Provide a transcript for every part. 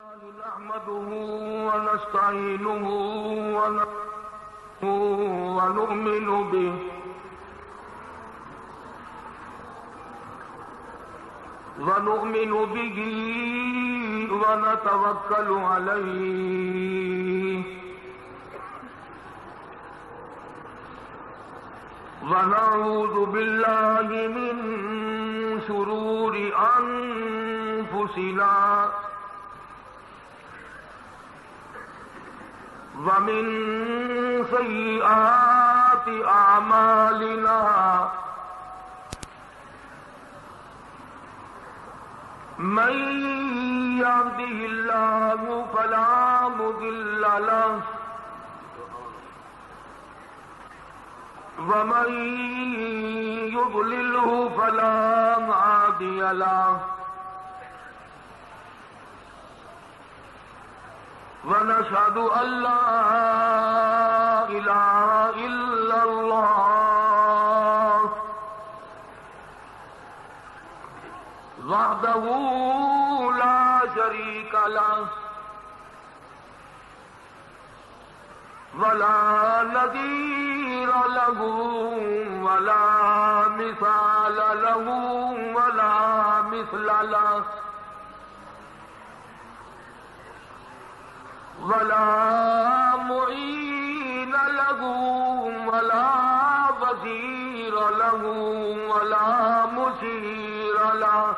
نحمده ونستعينه ونؤمن به ونتوكل عليه ونعوذ بالله من شرور أنفسنا ومن سيئات أعمالنا من يهده الله فلا مضل له ومن يضلله فلا هادي له ونشهد أن لا إله إلا الله وحده لا شريك له ولا نظير له ولا مثال له ولا مثل له ولا معين له ولا وزير له ولا مشير له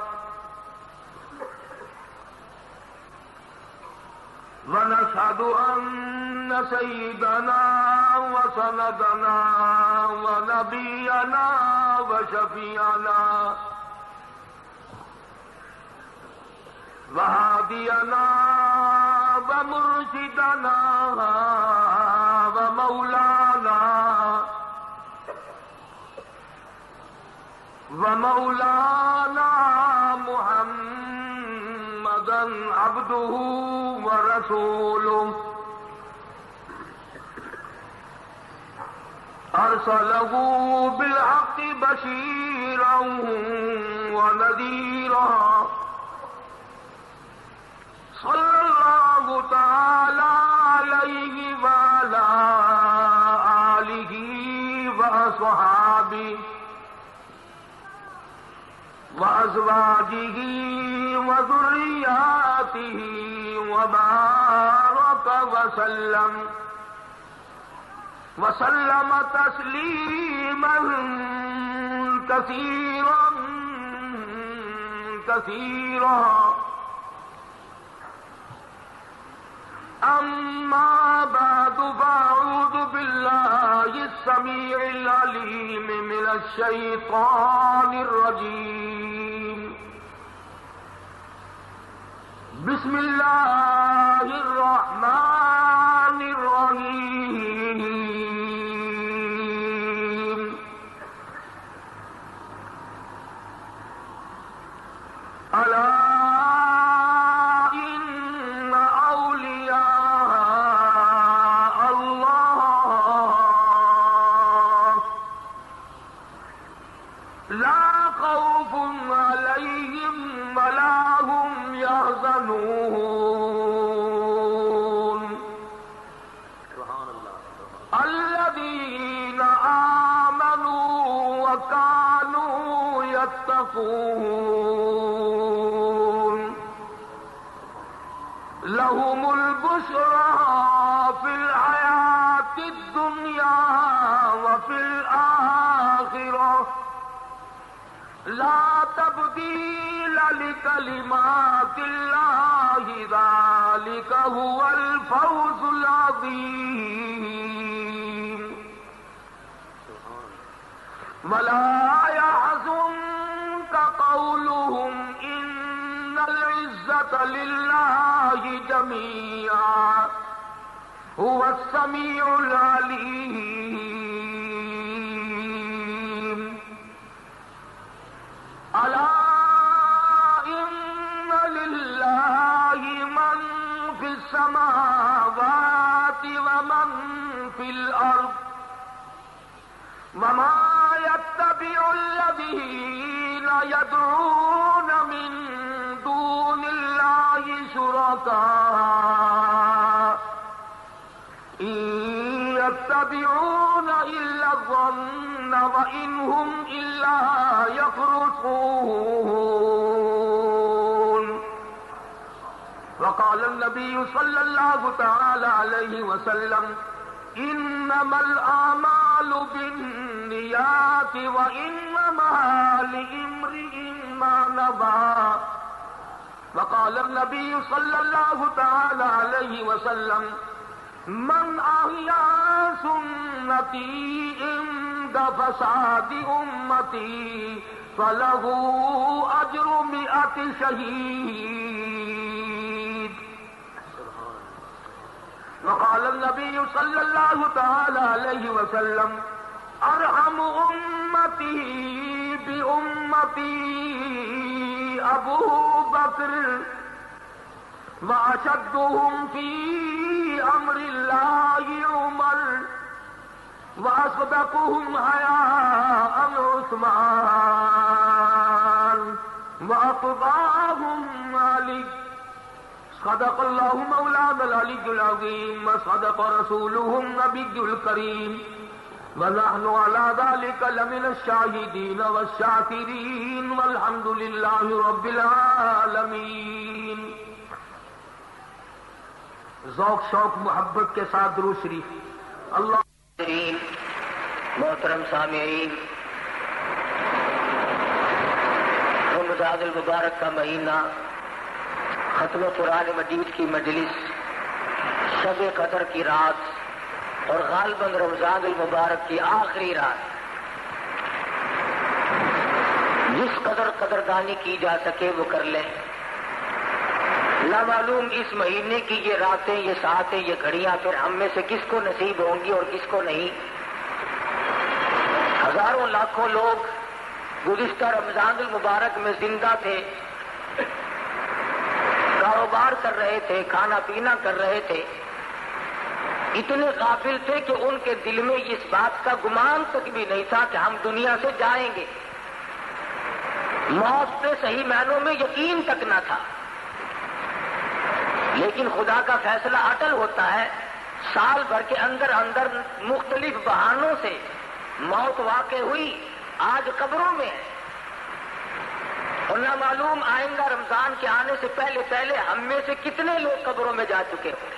ونشهد أن سيدنا وسندنا ونبينا وشفيعنا وهادينا ومرشدنا ومولانا محمدا عبده ورسوله أرسله بالحق بشيرا ونذيرا صلى الله تعالى عليه وعلى آله وأصحابه وأزواجه وذرياته وبارك وسلم تسليما كثيرا أما بعد فأعوذ بالله السميع العليم من الشيطان الرجيم بسم الله الرحمن الرحيم ألا الذين آمنوا وكانوا يتقون لهم البشرى في الحياة الدنيا وفي الآخرة لا تبديل لكلمات الله ذلك هو الفوز العظيم ولا يحزنك قولهم إن العزة لله جميعا هو السميع العليم ألا إن لله من في السماوات ومن في الأرض وما يتبع الذين يدعون من دون الله شركاء شركاء إن يتبعون إلا الظن وإن هم إلا يخرصون وقال النبي صلى الله تعالى عليه وسلم إنما الأعمال بالنيات وإنما لامرئ ما نوى وقال النبي صلى الله تعالى عليه وسلم من أحيا سنتي عند فساد أمتي فله أجر 100 شهيد وقال النبي صلى الله تعالى عليه وسلم أرحم أمتي بأمتي أبو بكر وأشدهم في أمر الله عمر وأصدقهم حياء عثمان وأطغاهم علي صدق الله مولانا العلي العظيم وصدق رسوله النبي الكريم ونحن على ذلك لمن الشاهدين والشاكرين والحمد لله رب العالمين. ذوق شوق محبت کے ساتھ درود شریف. اللہ محترم سامعین، رمضان المبارک کا مہینہ، ختم قرآن مجید کی مجلس، شب قدر کی رات اور غالباً رمضان المبارک کی آخری رات، جس قدر قدردانی کی جا سکے وہ کر لیں. نامعلوم اس مہینے کی یہ راتیں، یہ ساعتیں، یہ گھڑیاں پھر ہم میں سے کس کو نصیب ہوں گی اور کس کو نہیں. ہزاروں لاکھوں لوگ گزشتہ رمضان المبارک میں زندہ تھے، کاروبار کر رہے تھے، کھانا پینا کر رہے تھے، اتنے غافل تھے کہ ان کے دل میں اس بات کا گمان تک بھی نہیں تھا کہ ہم دنیا سے جائیں گے. موت پہ صحیح معنوں میں یقین تک نہ تھا. لیکن خدا کا فیصلہ اٹل ہوتا ہے. سال بھر کے اندر اندر مختلف بہانوں سے موت واقع ہوئی، آج قبروں میں ہے. اور نہ معلوم آئندہ رمضان کے آنے سے پہلے پہلے ہم میں سے کتنے لوگ قبروں میں جا چکے ہوں.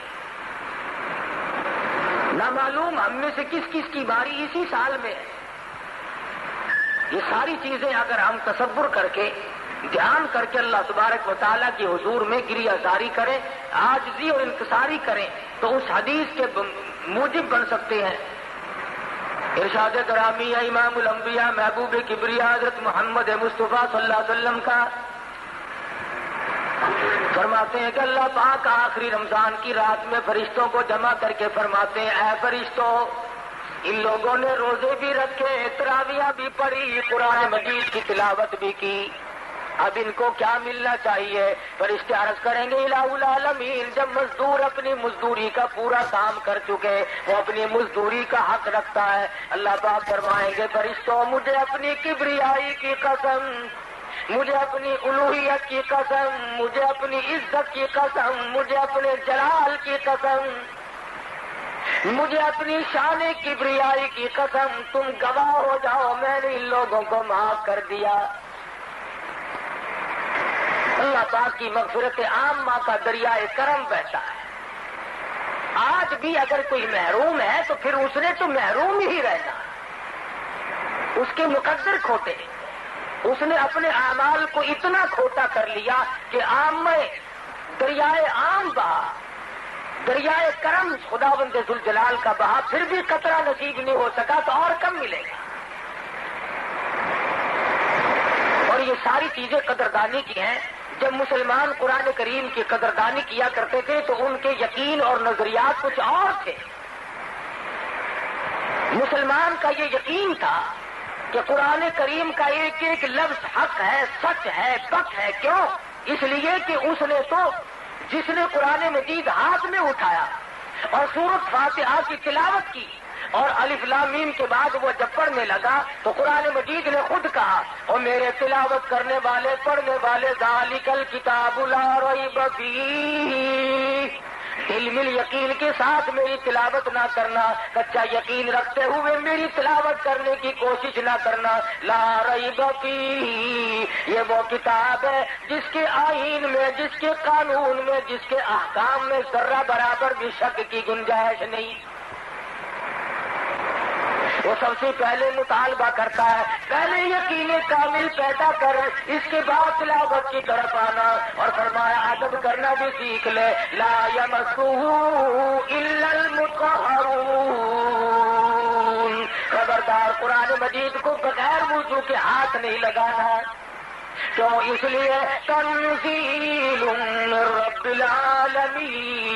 نہ معلوم ہم میں سے کس کس کی باری اسی سال میں ہے. یہ ساری چیزیں اگر ہم تصور کر کے، دھیان کر کے اللہ تبارک و تعالیٰ کے حضور میں گریہ زاری کریں، عاجزی اور انکساری کریں تو اس حدیث کے موجب بن سکتے ہیں. ارشاد گرامی ہے امام الانبیاء محبوب کبریا حضرت محمد مصطفیٰ صلی اللہ علیہ وسلم کا، فرماتے ہیں کہ اللہ پاک آخری رمضان کی رات میں فرشتوں کو جمع کر کے فرماتے ہیں، اے فرشتوں، ان لوگوں نے روزے بھی رکھے، تراویح بھی پڑھی، قرآن مجید کی تلاوت بھی کی، اب ان کو کیا ملنا چاہیے؟ فرشتے عرض کریں گے الہ العالمین، جب مزدور اپنی مزدوری کا پورا کام کر چکے وہ اپنی مزدوری کا حق رکھتا ہے. اللہ پاک فرمائیں گے فرشتوں، مجھے اپنی کبریائی کی قسم، مجھے اپنی الوہیت کی قسم، مجھے اپنی عزت کی قسم، مجھے اپنے جلال کی قسم، مجھے اپنی شان کبریائی کی قسم، تم گواہ ہو جاؤ میں نے ان لوگوں کو معاف کر دیا. اللہ پاک کی مغفرت عامہ کا دریائے کرم بہتا ہے. آج بھی اگر کوئی محروم ہے تو پھر اس نے تو محروم ہی رہنا، اس کے مقدر کھوٹے. اس نے اپنے اعمال کو اتنا کھوٹا کر لیا کہ عام میں دریائے عام بہا، دریائے کرم خداوند ذوالجلال کا بہا، پھر بھی قطرہ نصیب نہیں ہو سکا تو اور کم ملے گا. اور یہ ساری چیزیں قدردانی کی ہیں. جب مسلمان قرآن کریم کی قدردانی کیا کرتے تھے تو ان کے یقین اور نظریات کچھ اور تھے. مسلمان کا یہ یقین تھا کہ قرآن کریم کا ایک ایک لفظ حق ہے، سچ ہے، پک ہے. کیوں؟ اس لیے کہ اس نے تو جس نے قرآن مجید ہاتھ میں اٹھایا اور سورۃ فاتحہ کی تلاوت کی اور الف لام میم کے بعد وہ جب پڑھنے لگا تو قرآن مجید نے خود کہا اور میرے تلاوت کرنے والے پڑھنے والے ذالک الکتاب لا ریب فیہ، علم یقین کے ساتھ میری تلاوت نہ کرنا، کچا یقین رکھتے ہوئے میری تلاوت کرنے کی کوشش نہ کرنا، لا ریب فیہ، یہ وہ کتاب ہے جس کے آئین میں، جس کے قانون میں، جس کے احکام میں ذرہ برابر بھی شک کی گنجائش نہیں۔ وہ سب سے پہلے مطالبہ کرتا ہے پہلے یقین کامل پیدا کر، اس کے بعد تلاوت کی طرف آنا، اور فرمایا ادب کرنا بھی سیکھ لے، لا یمسہ الا المطہرون، خبردار قرآن مجید کو بغیر وضو کے ہاتھ نہیں لگانا، کیوں؟ اس لیے تنزیل من رب العالمین،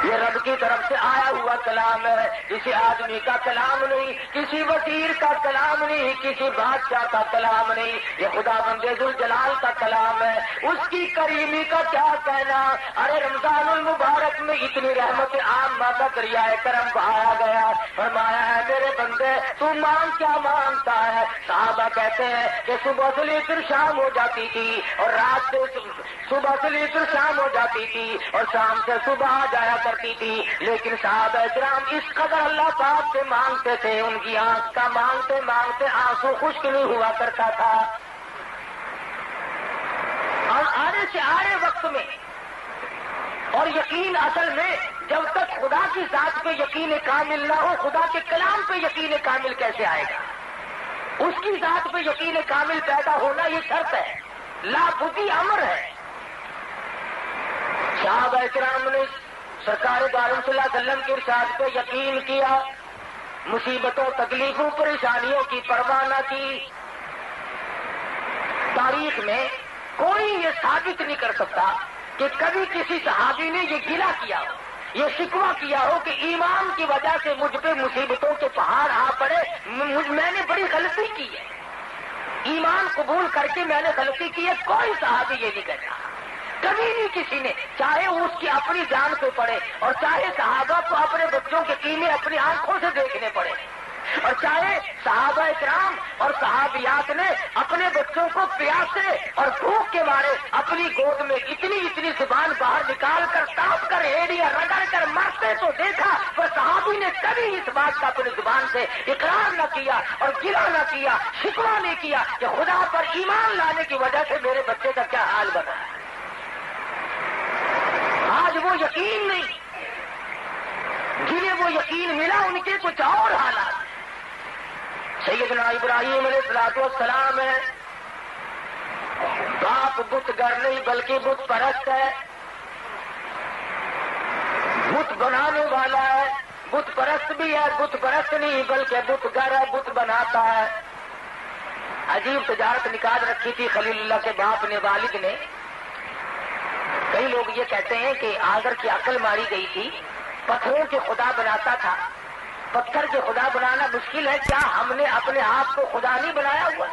یہ رب کی طرف سے آیا ہوا کلام ہے، کسی آدمی کا کلام نہیں، کسی وزیر کا کلام نہیں، کسی بادشاہ کا کلام نہیں، یہ خدا بند ذوالجلال کا کلام ہے، اس کی کریمی کا کیا کہنا۔ ارے رمضان المبارک میں اتنی رحمت عامہ کا دریائے کرم بہایا گیا، فرمایا ہے میرے بندے تو مانگ کیا مانگتا ہے؟ صحابہ کہتے ہیں کہ صبح سے لے کر شام ہو جاتی تھی، اور رات سے صبح سے لے کر شام ہو جاتی تھی، اور شام سے صبح آ جایا کرتی تھی، لیکن صحابہ کرام اس قدر اللہ پاک سے مانگتے تھے، ان کی آنکھ کا مانگتے مانگتے آنسو خشک نہیں ہوا کرتا تھا۔ اور آنے سے آنے وقت میں، اور یقین اصل میں جب تک خدا کی ذات پہ یقین کامل نہ ہو، خدا کے کلام پہ یقین کامل کیسے آئے گا؟ اس کی ذات پہ یقین کامل پیدا ہونا یہ شرط ہے، لا بدی امر ہے۔ صحابہ کرام نے سرکار دو عالم صلی اللہ علیہ وسلم کے ارشاد پہ یقین کیا، مصیبتوں تکلیفوں پریشانیوں کی پرواہ نہ کی۔ تاریخ میں کوئی یہ ثابت نہیں کر سکتا کہ کبھی کسی صحابی نے یہ گلہ کیا ہو، یہ شکوہ کیا ہو کہ ایمان کی وجہ سے مجھ پہ مصیبتوں کے پہاڑ آ پڑے، میں نے بڑی غلطی کی ہے، ایمان قبول کر کے میں نے غلطی کی ہے۔ کوئی صحابی یہ نہیں کہتا، کبھی نہیں کسی نے، چاہے اس کی اپنی جان پہ پڑے، اور چاہے صحابہ کو اپنے بچوں کے قیمے اپنی آنکھوں سے دیکھنے پڑے، اور چاہے صحابہ کرام اور صحابیات نے اپنے بچوں کو پیاسے اور بھوک کے مارے اپنی گود میں اتنی زبان باہر نکال کر تاپ کر ایڑیاں رگڑ کر مرتے تو دیکھا، پر صحابی نے کبھی اس بات کا اپنی زبان سے اقرار نہ کیا اور گلہ نہ کیا، شکوہ نہیں کیا کہ خدا پر ایمان لانے کی وجہ سے میرے بچے کا کیا حال بنا ہے۔ آج وہ یقین نہیں، جنہیں وہ یقین ملا ان کے کچھ اور حالات۔ سیدنا ابراہیم علیہ الصلوۃ والسلام ہے، باپ بت گر نہیں بلکہ بت پرست ہے، بت بنانے والا ہے، بت پرست بھی ہے، بت پرست نہیں بلکہ بت گر ہے، بت بناتا ہے۔ عجیب تجارت نکال رکھی تھی خلیل اللہ کے باپ نے، والد نے۔ کئی لوگ یہ کہتے ہیں کہ آگر کی عقل ماری گئی تھی، پتھروں کے خدا بناتا تھا۔ پتھر کے خدا بنانا مشکل ہے، کیا ہم نے اپنے آپ کو خدا نہیں بنایا ہوا؟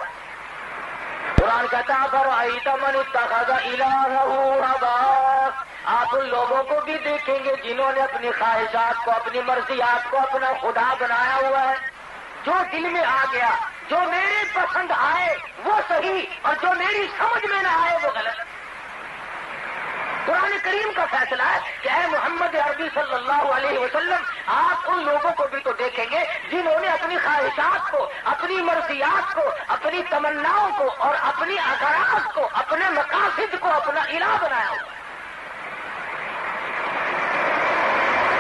قرآن کہتا فرأیت من اتخذ الہہ ہواہ، آپ ان لوگوں کو بھی دیکھیں گے جنہوں نے اپنی خواہشات کو، اپنی مرضیات کو اپنا خدا بنایا ہوا ہے۔ جو دل میں آ گیا، جو میرے پسند آئے وہ صحیح، اور جو میری سمجھ میں نہ آئے وہ غلط۔ قرآن کریم کا فیصلہ ہے کہ اے محمد عربی صلی اللہ علیہ وسلم، آپ ان لوگوں کو بھی تو دیکھیں گے جنہوں نے اپنی خواہشات کو، اپنی مرضیات کو، اپنی تمناؤں کو اور اپنی اغراض کو، اپنے مقاصد کو اپنا الہ بنایا ہوا ہے۔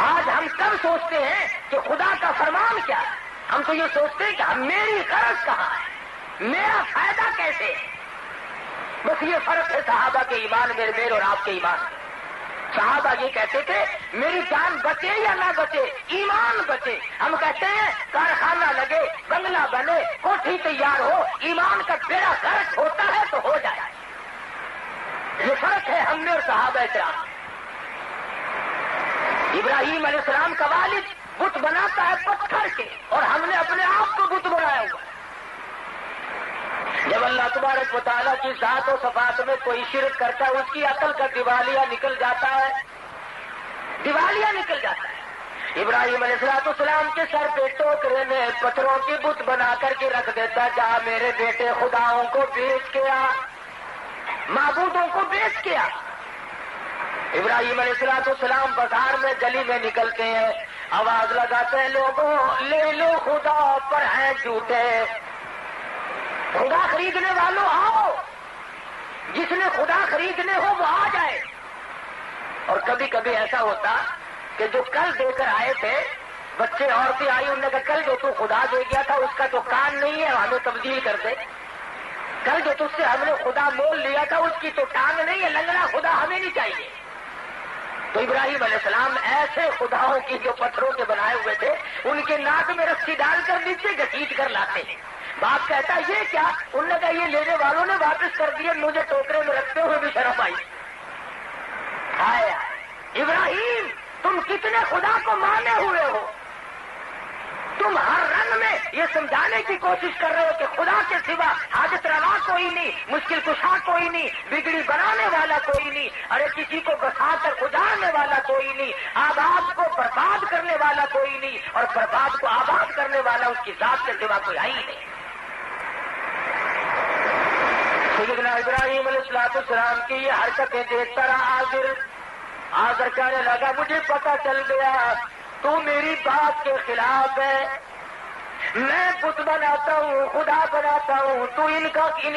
آج ہم کب سوچتے ہیں کہ خدا کا فرمان کیا ہے؟ ہم تو یہ سوچتے ہیں کہ میری غرض کہاں ہے، میرا فائدہ کیسے ہے۔ بس یہ فرق ہے صحابہ کے ایمان میرے اور آپ کے ایمان میں۔ صحابہ یہ کہتے تھے میری جان بچے یا نہ بچے، ایمان بچے۔ ہم کہتے ہیں کارخانہ لگے، بنگلہ بنے، کوٹھی تیار ہو، ایمان کا بیڑا غرق ہوتا ہے تو ہو جائے۔ یہ فرق ہے ہم میں اور صحابہ کرام۔ ابراہیم علیہ السلام کا والد بت بناتا ہے پتھر کے، اور ہم نے اپنے آپ کو بت بنایا ہوا ہے۔ جب اللہ تبارک و تعالیٰ کی ذات و صفات میں کوئی شرک کرتا ہے، اس کی عقل کا دیوالیہ نکل جاتا ہے، دیوالیہ نکل جاتا ہے۔ ابراہیم علیہ السلام کے سر پہ ٹوکرے میں پتھروں کی بت بنا کر کے رکھ دیتا، جا میرے بیٹے خداؤں کو بیچ کے آ، معبودوں کو بیچ کے آ۔ ابراہیم علیہ السلام بازار میں گلی میں نکلتے ہیں، آواز لگاتے ہیں لوگوں لے لو خدا پر ہیں جھوٹے، خدا خریدنے والوں آؤ، جس نے خدا خریدنے ہو وہ آ جائے۔ اور کبھی کبھی ایسا ہوتا کہ جو کل دے کر آئے تھے بچے عورتیں آئی، انہوں نے کہا کل جو تو خدا دے گیا تھا اس کا تو کان نہیں ہے، ہمیں تبدیل کر دے، کل جو تجھ سے ہم نے خدا مول لیا تھا اس کی تو ٹانگ نہیں ہے، لنگڑا خدا ہمیں نہیں چاہیے۔ تو ابراہیم علیہ السلام ایسے خداؤں کی جو پتھروں کے بنائے ہوئے تھے ان کے ناک میں رسی ڈال کر نیچے گھسیٹ کر لاتے ہیں۔ باپ کہتا یہ کیا؟ انہوں نے کہا یہ لینے والوں نے واپس کر دیے، مجھے ٹوکرے میں رکھتے ہوئے بھی شرم آئی۔ آیا ابراہیم تم کتنے خدا کو مانے ہوئے ہو، تم ہر رنگ میں یہ سمجھانے کی کوشش کر رہے ہو کہ خدا کے سوا حاجت روا کوئی نہیں، مشکل کشا کوئی نہیں، بگڑی بنانے والا کوئی نہیں، ارے کسی کو بسا کر گزارنے والا کوئی نہیں، آباد کو برباد کرنے والا کوئی نہیں، اور برباد کو آباد کرنے والا اس کی ذات کے سوا کوئی ہے ہی نہیں۔ سیدنا ابراہیم علیہ السلام کی یہ حرکتیں دیکھتا رہا آزر کہنے لگا مجھے پتا چل گیا تو میری بات کے خلاف ہے، میں بت بناتا ہوں خدا بناتا ہوں، تو ان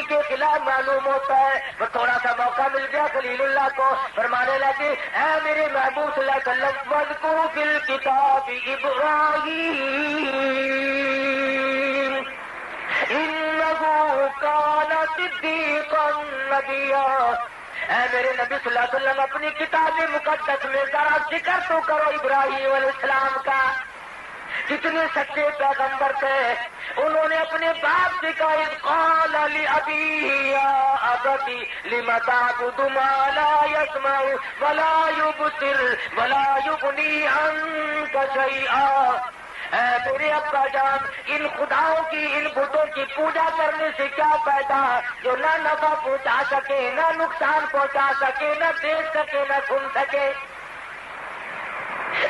کے خلاف معلوم ہوتا ہے۔ وہ تھوڑا سا موقع مل گیا خلیل اللہ کو، فرمانے لگے اے میرے محبوب صلی اللہ علیہ وسلم واذکر فی الکتاب ابراہیم انہ کان صدیقا نبیا۔ اے میرے نبی صلی اللہ علیہ وسلم اپنی کتاب مقدس میں ذرا ذکر تو کرو ابراہیم علیہ السلام کا، کتنے سچے پیغمبر تھے۔ انہوں نے اپنے باپ سے کہا اذ قال لأبیہ یا ابتی لم تعبد ما لا يسمع ولا يبصر ولا یغنی عنک شیئا۔ اے میرے ابا جان ان خداؤں کی ان بتوں کی پوجا کرنے سے کیا فائدہ جو نہ نفع پہنچا سکے نہ نقصان پہنچا سکے نہ دیکھ سکے نہ سن سکے۔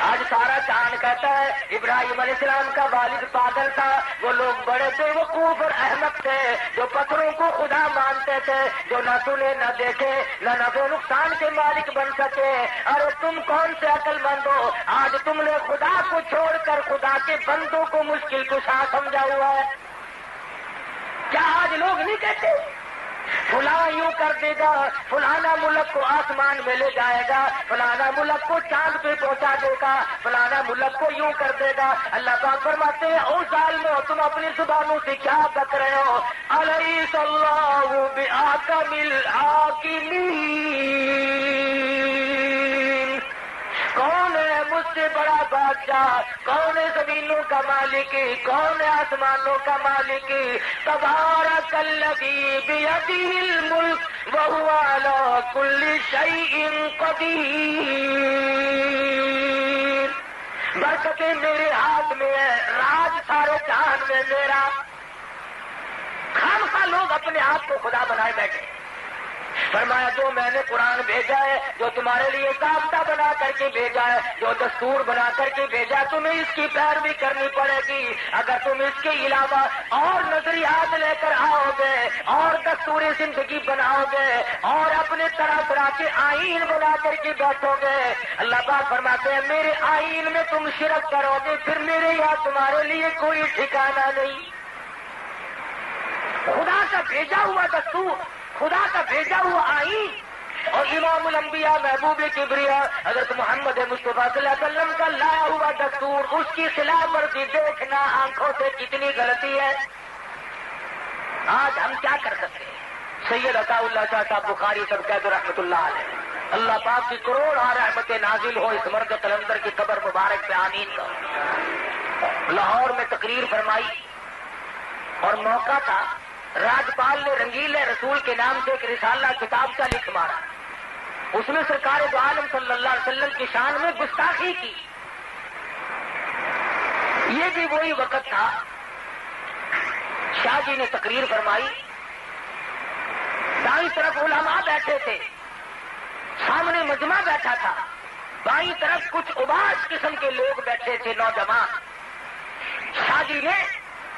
آج سارا چاند کہتا ہے ابراہیم علیہ السلام کا والد پاگل تھا، وہ لوگ بڑے بے وقوف اور احمق تھے جو پتھروں کو خدا مانتے تھے، جو نہ سنے نہ دیکھے نہ نفع نقصان کے مالک بن سکے۔ ارے تم کون سے عقل مند ہو، آج تم نے خدا کو چھوڑ کر خدا کے بندوں کو مشکل کشا سمجھا ہوا ہے۔ کیا آج لوگ نہیں کہتے فلاں یوں کر دے گا، فلانا ملک کو آسمان میں لے جائے گا، فلانا ملک کو چاند پہ پہنچا دے گا، فلانا ملک کو یوں کر دے گا۔ اللہ پاک فرماتے ہیں او ظالمو تم اپنی زبانوں سے کیا بک رہے ہو؟ الیس اللہ بأحکم الحاکمین، کون ہے مجھ سے بڑا بادشاہ، کون ہے زمینوں کا مالک، کون ہے آسمانوں کا مالک؟ تبارک الذی بیدہ الملک وہو علی کل شیء قدیر۔ برکتیں میرے ہاتھ میں ہے، راج سارے جہان میں میرا۔ خامخواہ لوگ اپنے آپ کو خدا بنائے بیٹھے۔ فرمایا جو میں نے قرآن بھیجا ہے، جو تمہارے لیے ضابطہ بنا کر کے بھیجا ہے، جو دستور بنا کر کے بھیجا، تمہیں اس کی پیروی کرنی پڑے گی۔ اگر تم اس کے علاوہ اور نظریات لے کر آؤ گے اور دستور زندگی بناؤ گے اور اپنے طرح طرح کے آئین بنا کر کے بیٹھو گے، اللہ پاک فرماتے ہیں میرے آئین میں تم شرک کرو گے، پھر میرے یہاں تمہارے لیے کوئی ٹھکانہ نہیں۔ خدا کا بھیجا ہوا دستور، خدا کا بھیجا ہوا آئین اور امام الانبیاء محبوب کبریا حضرت محمد مصطفیٰ صلی اللہ علیہ وسلم کا لایا ہوا دستور، اس کی خلاف ورزی دیکھنا آنکھوں سے کتنی غلطی ہے۔ آج ہم کیا کر سکتے ہیں؟ سید عطا اللہ شاہ صاحب بخاری سب کہتے رحمۃ اللہ علیہ، اللہ پاک کی کروڑ رحمت نازل ہو اس مرد قلندر کی قبر مبارک پہ آمین کا۔ لاہور میں تقریر فرمائی اور موقع تھا، راجپال نے رنگیلے رسول کے نام سے ایک رسالہ کتاب کا لکھ مارا، اس میں سرکار دو عالم صلی اللہ علیہ وسلم کی شان میں گستاخی کی۔ یہ بھی وہی وقت تھا، شاہ جی نے تقریر فرمائی، دائیں طرف علماء بیٹھے تھے، سامنے مجمع بیٹھا تھا، بائیں طرف کچھ اباس قسم کے لوگ بیٹھے تھے، نوجوان. شاہ جی نے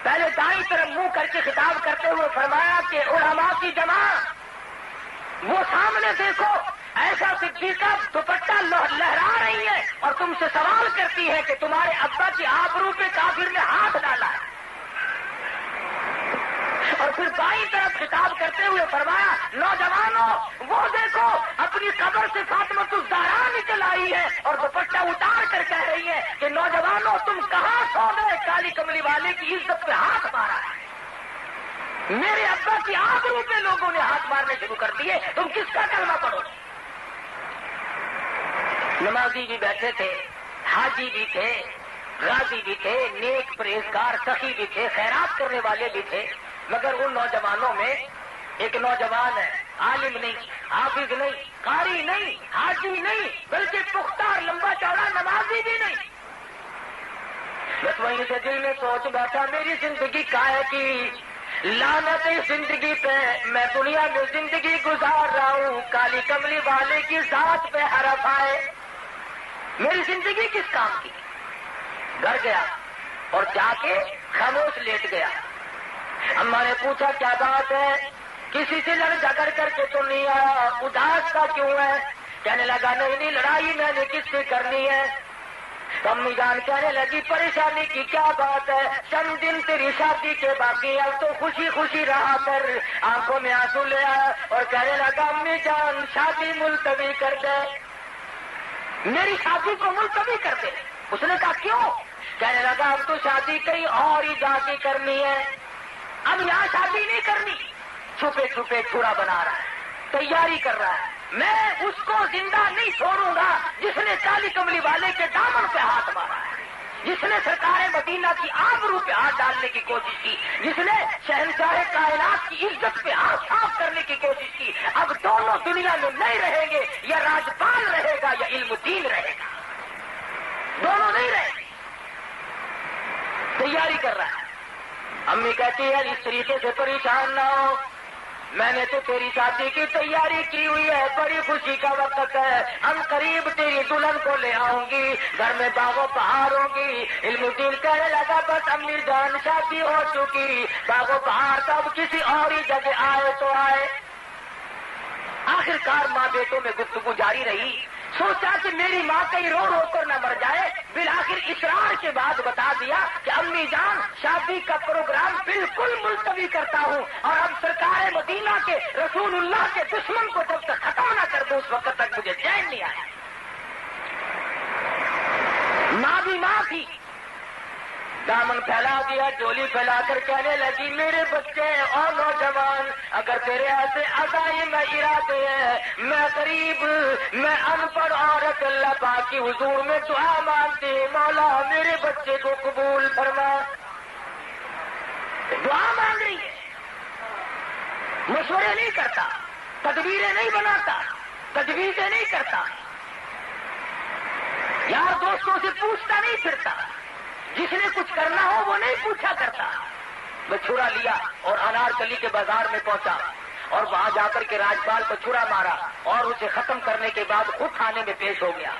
پہلے دائیں طرف منہ کر کے خطاب کرتے ہوئے فرمایا کہ علماء کی جماعت، وہ سامنے دیکھو، ایسا صدیقہ دوپٹہ لہرا رہی ہے اور تم سے سوال کرتی ہے کہ تمہارے ابا کی آبرو پہ کافر نے ہاتھ ڈالا ہے. اور پھر بائیں طرف خطاب کرتے ہوئے فرمایا، نوجوانوں وہ دیکھو، اپنی قبر سے فاطمہ الزہرا نکل آئی ہے اور دوپٹہ اتار کر کہہ رہی ہے کہ نوجوانوں تم کہاں سو گئے، کالی کملی والے کی عزت پہ ہاتھ مارا ہے، میرے ابا کی آبرو پہ لوگوں نے ہاتھ مارنے شروع کر دیے، تم کس کا کلمہ پڑھو. نمازی بھی بیٹھے تھے، حاجی بھی تھے، غازی بھی تھے، نیک پرہیزگار سخی بھی تھے، خیرات کرنے والے بھی تھے، مگر ان نوجوانوں میں ایک نوجوان ہے، عالم نہیں، حافظ نہیں، قاری نہیں، حاجی نہیں، بلکہ پختہ اور لمبا چوڑا نمازی بھی نہیں. بس وہیں سے دل میں سوچ بیٹھا، میری زندگی کائے کی لعنت زندگی پہ، میں دنیا میں زندگی گزار رہا ہوں، کالی کملی والے کی ذات پہ حرف آئے، میری زندگی کس کام کی. گھر گیا اور جا کے خاموش لیٹ گیا. اماں نے پوچھا کیا بات ہے، کسی سے لڑ جھگڑ کر کے تو نہیں آیا، اداس کا کیوں ہے. کہنے لگا نہیں لڑائی میں نے کس سے کرنی ہے. تو امی جان کہنے لگی پریشانی کی کیا بات ہے، چند دن تیری شادی کے باقی، اب تو خوشی خوشی رہا کر. آنکھوں میں آنسو لے آیا اور کہنے لگا امی جان شادی ملتوی کر دے، میری شادی کو ملتوی کر دے. اس نے کہا کیوں؟ کہنے لگا اب تو شادی کہیں اور ہی جا کے کرنی ہے، اب یہاں شادی نہیں کرنی. چھپے چھپے چھڑا بنا رہا ہے، تیاری کر رہا ہے. میں اس کو زندہ نہیں چھوڑوں گا جس نے کالی کملی والے کے دامن پہ ہاتھ مارا ہے، جس نے سرکار مدینہ کی آبرو پہ ہاتھ ڈالنے کی کوشش کی، جس نے شہنشاہ کائنات کی عزت پہ ہاتھ صاف کرنے کی کوشش کی. اب دونوں دنیا میں نہیں رہیں گے، یا راجپال رہے گا یا علم الدین رہے گا، دونوں نہیں رہیں گے. تیاری کر رہا ہے. امی کہتی ہے اس طریقے سے پریشان نہ ہو، میں نے تو تیری شادی کی تیاری کی ہوئی ہے، بڑی خوشی کا وقت ہے، ہم قریب تیری دلہن کو لے آؤں گی، گھر میں باغ و بہار ہوگی. علم الدین کہنے لگا بس امی جان شادی ہو چکی، باغ و بہار تب کسی اور ہی جگہ آئے تو آئے. آخرکار ماں بیٹوں میں گفتگو جاری رہی. سوچا کہ میری ماں کہیں رو رو کر نہ مر جائے، بالآخر اصرار کے بعد بتا دیا کہ امی جان شادی کا پروگرام بالکل ملتوی کرتا ہوں، اور اب سرکار مدینہ کے رسول اللہ کے دشمن کو جب تک ختم نہ کر دوں اس وقت تک مجھے چین نہیں آیا. ماں بھی ماں تھی، دامن پھیلا دیا، جولی پھیلا کر کہنے لگی میرے بچے اور نوجوان، اگر تیرے ایسے عزائی میں ارادے ہیں، میں غریب، میں ان پڑھ عورت اللہ پاک کی حضور میں دعا مانگتی، مولا میرے بچے کو قبول فرما. دعا مانگ رہی ہے، مشورے نہیں کرتا، تدبیریں نہیں بناتا، تجویزیں نہیں کرتا، یار دوستوں سے پوچھتا نہیں پھرتا، جس نے کچھ کرنا ہو وہ نہیں پوچھا کرتا. میں چھڑا لیا اور انار کلی کے بازار میں پہنچا اور وہاں جا کر کے راجپال کو چھڑا مارا اور اسے ختم کرنے کے بعد خود تھانے میں پیش ہو گیا.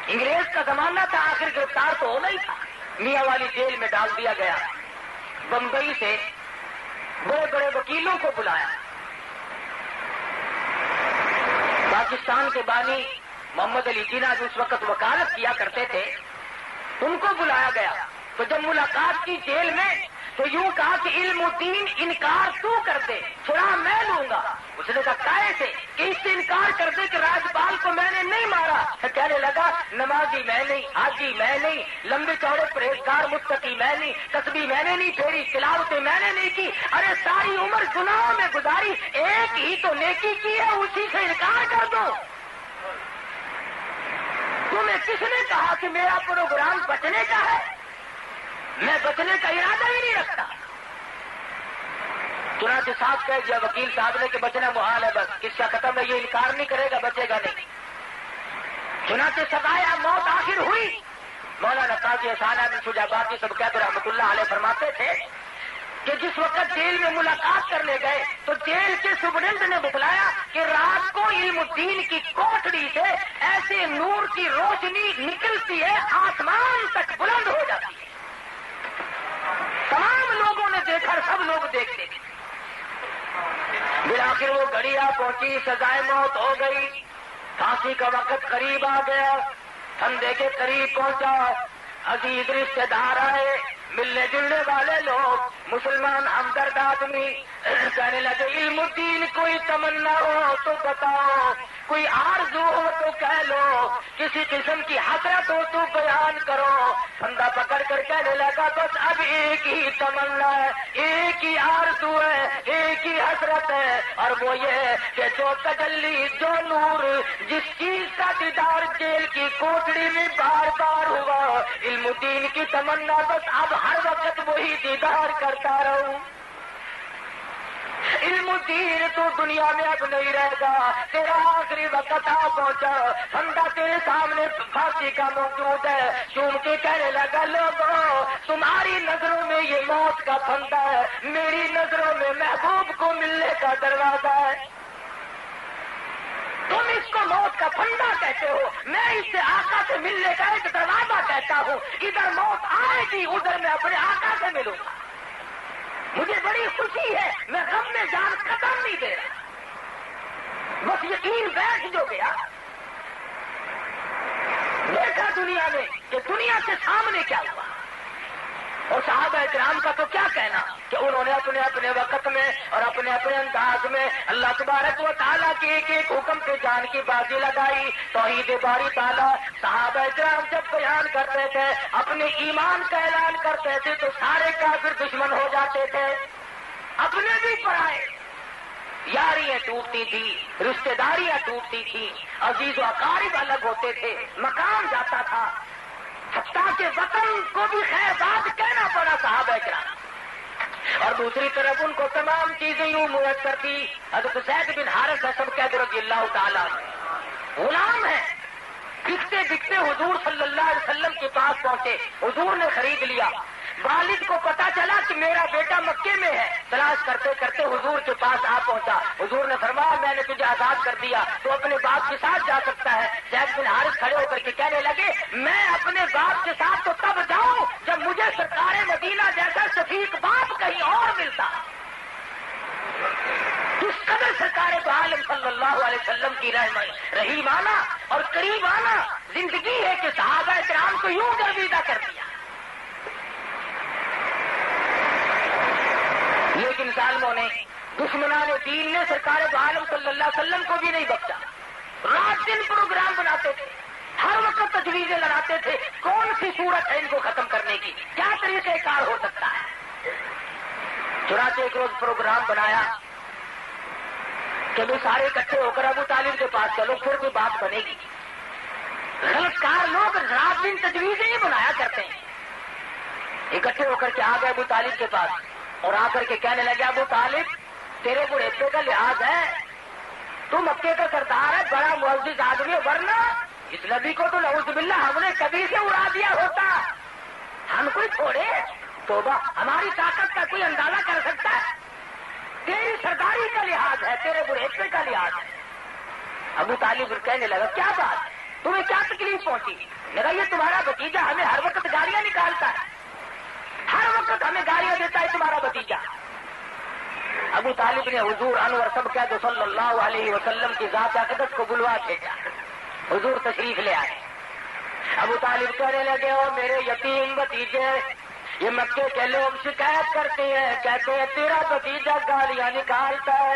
انگریز کا زمانہ تھا، آخر گرفتار تو ہونا ہی تھا. میاں والی جیل میں ڈال دیا گیا. بمبئی سے بڑے بڑے وکیلوں کو بلایا. پاکستان کے بانی محمد علی جناح جو اس وقت وکالت کیا کرتے تھے ان کو بلایا گیا. تو جب ملاقات کی جیل میں تو یوں کہا کہ علم الدین انکار تو کر دے، چھڑا میں لوں گا. اس نے کہا کائے سے کہ اس سے انکار کر دے کہ راجپال کو میں نے نہیں مارا. کہنے لگا نمازی میں نہیں، حاجی میں نہیں، لمبے چوڑے پرہیزگار متقی میں نہیں، تسبیح میں نے نہیں پھیری، تلاوتیں میں نے نہیں کی. ارے ساری عمر گناہوں میں گزاری، ایک ہی تو نیکی کی ہے، اسی سے انکار کر دو. تمہیں کس نے کہا کہ میرا پروگرام بچنے کا ہے؟ میں بچنے کا ارادہ ہی نہیں رکھتا. چنانچہ صاحب کہہ دیا وکیل صاحب نے کہ بچنا محال ہے، بس قصہ ختم ہے، یہ انکار نہیں کرے گا، بچے گا نہیں. چنانچہ سزائے موت آخر ہوئی. مولانا قاضی احسان احمد شجاعتی سب کہتے رحمۃ اللہ علیہ فرماتے تھے کہ جس وقت جیل میں ملاقات کرنے گئے تو جیل کے سپرنٹینڈنٹ نے بتلایا کہ رات کو علم الدین کی کوٹڑی سے ایسے سے نور کی روشنی نکلتی ہے، آسمان تک بلند ہو جاتی ہے. تمام لوگوں نے دیکھا، سب لوگ دیکھتے تھے. بالآخر وہ گھڑی آ پہنچی، سزائے موت ہو گئی، پھانسی کا وقت قریب آ گیا، پھندے کے قریب پہنچا. عزیز رشتے دار آئے، ملنے جلنے والے لوگ، مسلمان ہمدرد آدمی کہنے لگے علم الدین کوئی تمنا ہو تو بتاؤ، کوئی آرزو ہو تو کہہ لو، کسی قسم کی حسرت ہو تو بیان کرو. پھندا پکڑ کر کہنے لگا بس اب ایک ہی تمنا ہے، ایک ہی آرزو ہے، ایک ہی حسرت ہے، اور وہ یہ کہ جو تجلی، جو نور، جس چیز کا دیدار جیل کی کوٹڑی میں بار بار ہوا، علم الدین کی تمنا بس اب ہر وقت وہی دیدار کرتا رہوں. علم الدین تو دنیا میں اب نہیں رہے گا، تیرا آخری وقت آ پہنچا، بندہ تیرے سامنے پھانسی کا موجود ہے. چوم کے کہنے لگا لوگوں تمہاری نظروں میں یہ موت کا پھندا ہے، میری نظروں میں محبوب کو ملنے کا دروازہ ہے. تم اس کو موت کا پھندا کہتے ہو، میں اس سے آقا سے ملنے کا ایک دروازہ کہتا ہوں. ادھر موت آئے گی، ادھر میں اپنے آقا سے ملوں گا. مجھے بڑی خوشی ہے، میں غم میں جان قدم نہیں دے رہا، بس یقین بیٹھ جو گیا. دیکھا دنیا میں کہ دنیا کے سامنے کیا ہوا. اور صحابہ کرام کا تو کیا کہنا کہ انہوں نے اپنے اپنے وقت میں اور اپنے اپنے انداز میں اللہ تبارک و تعالیٰ کے ایک ایک حکم پہ جان کی بازی لگائی. توحید باری تعالیٰ صحابہ کرام جب بیان کرتے تھے، اپنے ایمان کا اعلان کرتے تھے تو سارے کافر دشمن ہو جاتے تھے، اپنے بھی پرائے. یاریاں ٹوٹتی تھی، رشتے داریاں ٹوٹتی تھی، عزیز و اقارب الگ ہوتے تھے، مقام جاتا تھا، حتیٰ کہ وطن کو بھی خیر بات کہنا پڑا صحابہ کرام. اور دوسری طرف ان کو تمام چیزیں یوں میسر تھی. حضرت زید بن حارثہ سب کہہ رضی اللہ تعالیٰ غلام ہے، بکتے بکتے حضور صلی اللہ علیہ وسلم کے پاس پہنچے، حضور نے خرید لیا. والد کو پتا چلا کہ میرا بیٹا مکے میں ہے، تلاش کرتے کرتے حضور کے پاس آ پہنچا. حضور نے فرمایا میں نے تجھے آزاد کر دیا، تو اپنے باپ کے ساتھ جا سکتا ہے. زید بن حارث کھڑے ہو کر کے کہنے لگے میں اپنے باپ کے ساتھ تو تب جاؤں جب مجھے سرکار مدینہ جیسا شفیق باپ کہیں اور ملتا. اس قدر سرکار تو عالم صلی اللہ علیہ وسلم کی رحیمانہ اور قریبانہ زندگی ہے کہ صحابہ کرام کو یوں گرویدہ کر دیا. لیکن ظالموں نے، دشمنان دین نے سرکار دو عالم صلی اللہ علیہ وسلم کو بھی نہیں بخشا. رات دن پروگرام بناتے تھے، ہر وقت تجویزیں لڑاتے تھے، کون سی صورت ہے ان کو ختم کرنے کی، کیا طریقہ کار ہو سکتا ہے. چنانچہ ایک روز پروگرام بنایا کہ وہ سارے اکٹھے ہو کر ابو طالب کے پاس چلو، پھر کوئی بات بنے گی. غلط کار لوگ رات دن تجویزیں ہی بنایا کرتے ہیں. اکٹھے ہو کر کے آ گئے ابو طالب کے پاس اور آ کر کے کہنے لگے ابو طالب تیرے بڑھیپے کا لحاظ ہے، تو مکے کا سردار ہے، بڑا معزز آدمی ہے، ورنہ اس نبی کو تو نعوذ باللہ ہم نے کبھی سے اڑا دیا ہوتا. ہم کوئی چھوڑے، توبہ، ہماری طاقت کا کوئی اندازہ کر سکتا ہے؟ تیری سرداری کا لحاظ ہے، تیرے بڑھیپے کا لحاظ ہے. ابو طالب کہنے لگا کیا بات، تمہیں کیا تکلیف پہنچی؟ لگا یہ تمہارا بھتیجا ہمیں ہر وقت گالیاں نکالتا ہے، ہر وقت ہمیں گالیاں دیتا ہے تمہارا بھتیجا. ابو طالب نے حضور انور سب کہہ دو صلی اللہ علیہ وسلم کی ذات اقدس کو بلوا بھیجا. حضور تشریف لے آئے. ابو طالب کہنے لگے او میرے یتیم بھتیجے، یہ مکے کے لوگ شکایت کرتے ہیں، کہتے ہیں تیرا بھتیجا گالیاں نکالتا ہے.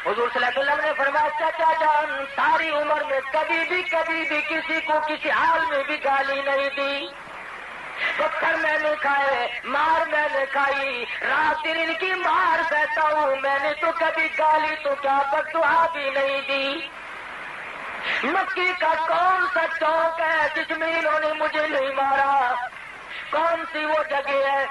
حضور صلی اللہ علیہ وسلم نے فرمایا چچا جان ساری عمر میں کبھی بھی کسی کو کسی حال میں بھی گالی نہیں دی. پتھر میں نے کھائے، مار میں نے کھائی، رات دن ان کی مار سہتا ہوں، میں نے تو کبھی گالی تو کیا بددعا بھی نہیں دی. مکی کا کون سا چوک ہے جس میں انہوں نے مجھے نہیں مارا؟ کون سی وہ جگہ ہے؟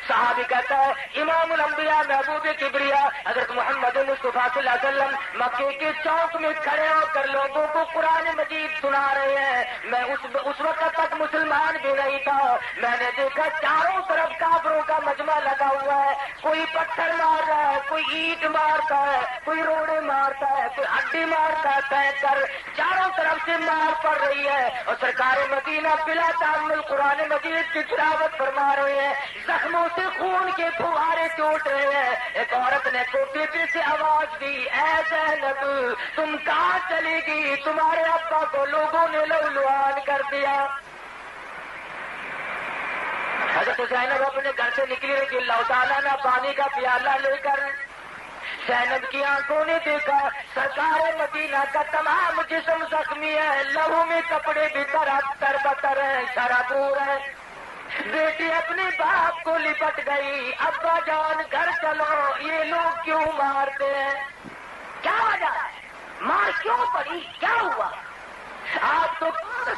صحابی کہتا ہے امام الانبیاء محبوب کبریا حضرت محمد مصطفیٰ صلی اللہ علیہ وسلم مکے کے چوک میں کھڑے ہو کر لوگوں کو قرآن مجید سنا رہے ہیں. ہیں. میں اس وقت تک مسلمان بھی نہیں تھا. میں نے دیکھا چاروں طرف کافروں کا مجمع لگا ہوا ہے. کوئی پتھر مار رہا ہے, کوئی اینٹ مارتا ہے, کوئی روڑے مارتا ہے, کوئی ہڈی مارتا ہے. پھینک کر چاروں طرف سے مار پڑ رہی ہے. اور سرکار مدینہ بلا تعمل قرآن مجید کی تلاوت فرما رہے ہیں. زخموں سے خون کے فوارے ٹوٹ رہے ہیں. ایک عورت نے کوٹے پہ سے آواز دی, اے زینب تم کہاں چلے گی؟ تمہارے ابا کو لوگوں نے لولوان کر دیا. حضرت زینب اپنے گھر سے نکلی رہی, اللہ تعالیٰ نے پانی کا پیالہ لے کر زینب کی آنکھوں نے دیکھا سرکار مدینہ کا تمام جسم زخمی ہے, لہو میں کپڑے بھی تر بتر ہیں, شرابور ہے. بیٹی اپنے باپ کو لپٹ گئی, ابا جان گھر چلو, یہ لوگ کیوں مارتے ہیں؟ کیا وجہ ہے؟ مار کیوں پڑی؟ کیا ہوا؟ آپ تو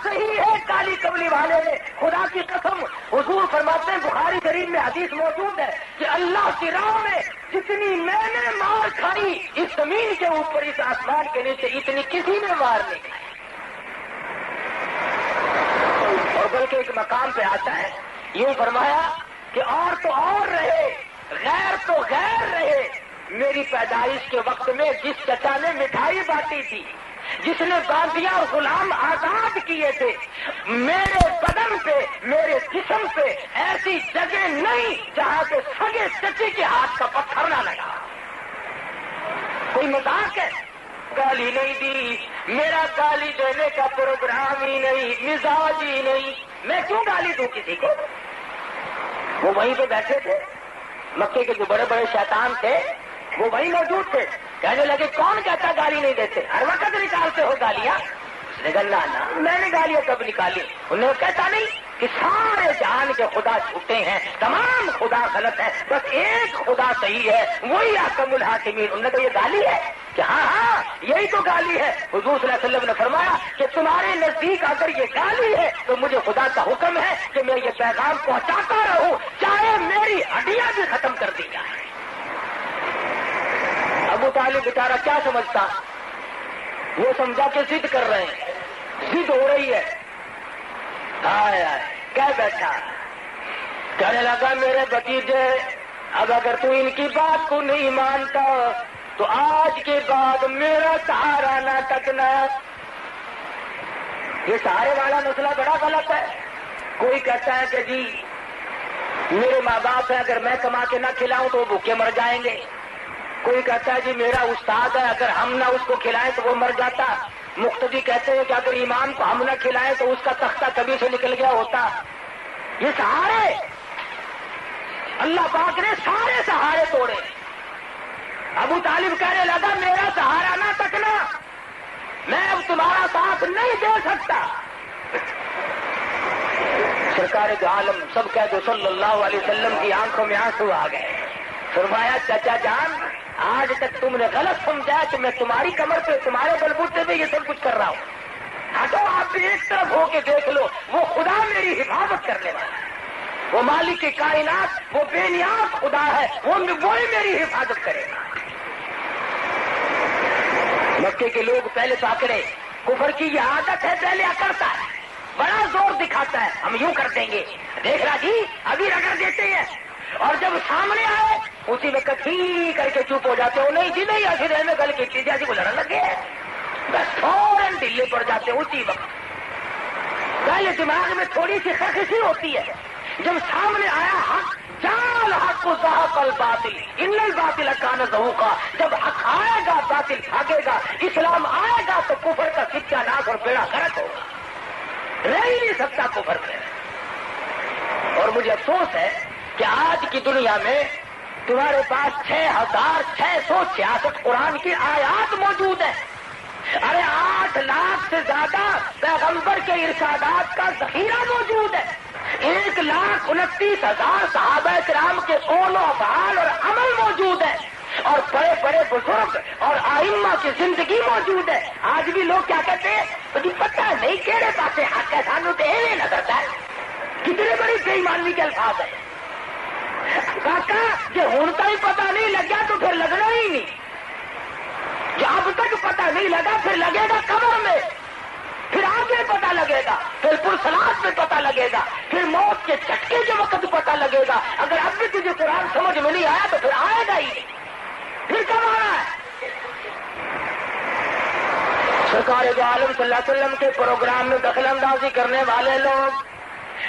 صحیح ہے کالی کملی والے نے, خدا کی قسم حضور فرماتے ہیں, بخاری شریف میں حدیث موجود ہے کہ اللہ کی راہ میں جتنی میں نے مار کھائی اس زمین کے اوپر, اس آسمان کے نیچے, اتنی کسی نے مار نہیں کھائی. اور بلکہ ایک مقام پہ آتا ہے, یوں فرمایا کہ اور تو اور رہے, غیر تو غیر رہے. میری پیدائش کے وقت میں جس چچا نے مٹھائی بانٹی تھی, جس نے باندیا اور غلام آزاد کیے تھے, میرے بدن پہ, میرے جسم پہ ایسی جگہ نہیں جہاں پہ سگے چچے کے ہاتھ کا پتھر نہ لگا. کوئی مذاق ہے؟ گالی نہیں دی. میرا گالی دینے کا پروگرام ہی نہیں, مزاج ہی نہیں. میں کیوں گالی دوں کسی کو؟ وہ وہیں پہ بیٹھے تھے, مکے کے جو بڑے بڑے شیطان تھے وہ وہیں موجود تھے. کہنے لگے کون کہتا گالی نہیں دیتے, ہر وقت نکالتے ہو گالیاں؟ اس نے کہا نا, میں نے گالیاں کب نکالی؟ انہوں نے کہتا نہیں کہ سارے جہان کے خدا جھوٹے ہیں, تمام خدا غلط ہے, بس ایک خدا صحیح ہے, وہی احکم الحاکمین. انہوں نے کہا یہ گالی ہے؟ کہ ہاں یہی تو گالی ہے. حضور صلی اللہ علیہ وسلم نے فرمایا کہ تمہارے نزدیک اگر یہ گالی ہے تو مجھے خدا کا حکم ہے کہ میں یہ پیغام پہنچاتا رہوں, چاہے میری ہڈیاں بھی ختم کر دی جائیں. ابو طالب بیچارہ کیا سمجھتا, وہ سمجھا کہ ضد کر رہے ہیں, ضد ہو رہی ہے. کیا بیٹھا, کہنے لگا میرے بھتیجے اب اگر تو ان کی بات کو نہیں مانتا تو آج کے بعد میرا سہارا نہ تکنا. یہ سہارے والا مسئلہ بڑا غلط ہے. کوئی کہتا ہے کہ جی میرے ماں باپ ہیں, اگر میں کما کے نہ کھلاؤں تو وہ بھوکے مر جائیں گے. کوئی کہتا ہے جی میرا استاد ہے, اگر ہم نہ اس کو کھلائیں تو وہ مر جاتا. مقتدی کہتے ہیں کہ اگر امام کو ہم نہ کھلائیں تو اس کا تختہ کبھی سے نکل گیا ہوتا. یہ سہارے, اللہ پاک نے سارے سہارے توڑے. ابو طالب کہنے لگا میرا سہارا نہ تکنا, میں اب تمہارا ساتھ نہیں دے سکتا. سرکار دو عالم سب کہہ دو صلی اللہ علیہ وسلم کی آنکھوں میں آنسو آ گئے. فرمایا چچا جان آج تک تم نے غلط سمجھا کہ میں تمہاری کمر پہ, تمہارے بلبوتے پہ یہ سب کچھ کر رہا ہوں. ہٹو, آپ بھی ایک طرف ہو کے دیکھ لو, وہ خدا میری حفاظت کرنے والا ہے, وہ مالک کی کائنات, وہ بے نیاز خدا ہے, وہی میری حفاظت کرے گا. مکے کے لوگ پہلے تو اکڑے, کفر کی یہ عادت ہے, پہلے اکڑتا ہے, بڑا زور دکھاتا ہے, ہم یوں کر دیں گے, دیکھ رہا جی ابھی رگڑ دیتے ہیں, اور جب سامنے آئے اسی میں کٹھی کر کے چپ ہو جاتے ہو, نہیں جی نہیں ایسی رہے میں گل کی جیسے کو لڑن لگے, بس فوراً ڈھیلے پڑ جاتے اسی وقت. پہلے دماغ میں تھوڑی سی خرخشی ہوتی ہے, جب سامنے آیا حق, جال حق کو زہق الباطل ان الباطل کان زہوقا, جب حق آئے گا باطل بھاگے گا, اسلام آئے گا تو کفر کا سچا ناس اور بیڑا غرق ہوگا, رہ ہی نہیں سکتا کفر پہ. اور مجھے افسوس ہے کہ آج کی دنیا میں تمہارے پاس 6666 قرآن کی آیات موجود ہیں. ارے 8 لاکھ سے زیادہ پیغمبر کے ارشادات کا ذخیرہ موجود ہے. 1,29,000 صحابہ کرام کے قول و افعال اور عمل موجود ہے, اور بڑے بڑے بزرگ اور ائمہ کی زندگی موجود ہے. آج بھی لوگ کیا کہتے ہیں, مجھے پتہ نہیں کہڑے پاسے حق ہے, سانو تو ایویں نظر ہے. کتنے بڑی بے ایمانی کے الفاظ ہیں. کاکا جی ہوں تک پتا نہیں لگا تو پھر لگنا ہی نہیں, جب تک پتا نہیں لگا پھر لگے گا قبر میں, پھر آگے پتا لگے گا، پھر پرسلات میں پتہ لگے گا، پھر موت کے جھٹکے کے وقت پتہ لگے گا۔ اگر اب بھی تجھے قرآن سمجھ میں نہیں آیا تو پھر آئے گا ہی نہیں، پھر کب آنا ہے؟ سرکار دو عالم صلی اللہ علیہ وسلم کے پروگرام میں دخل اندازی کرنے والے لوگ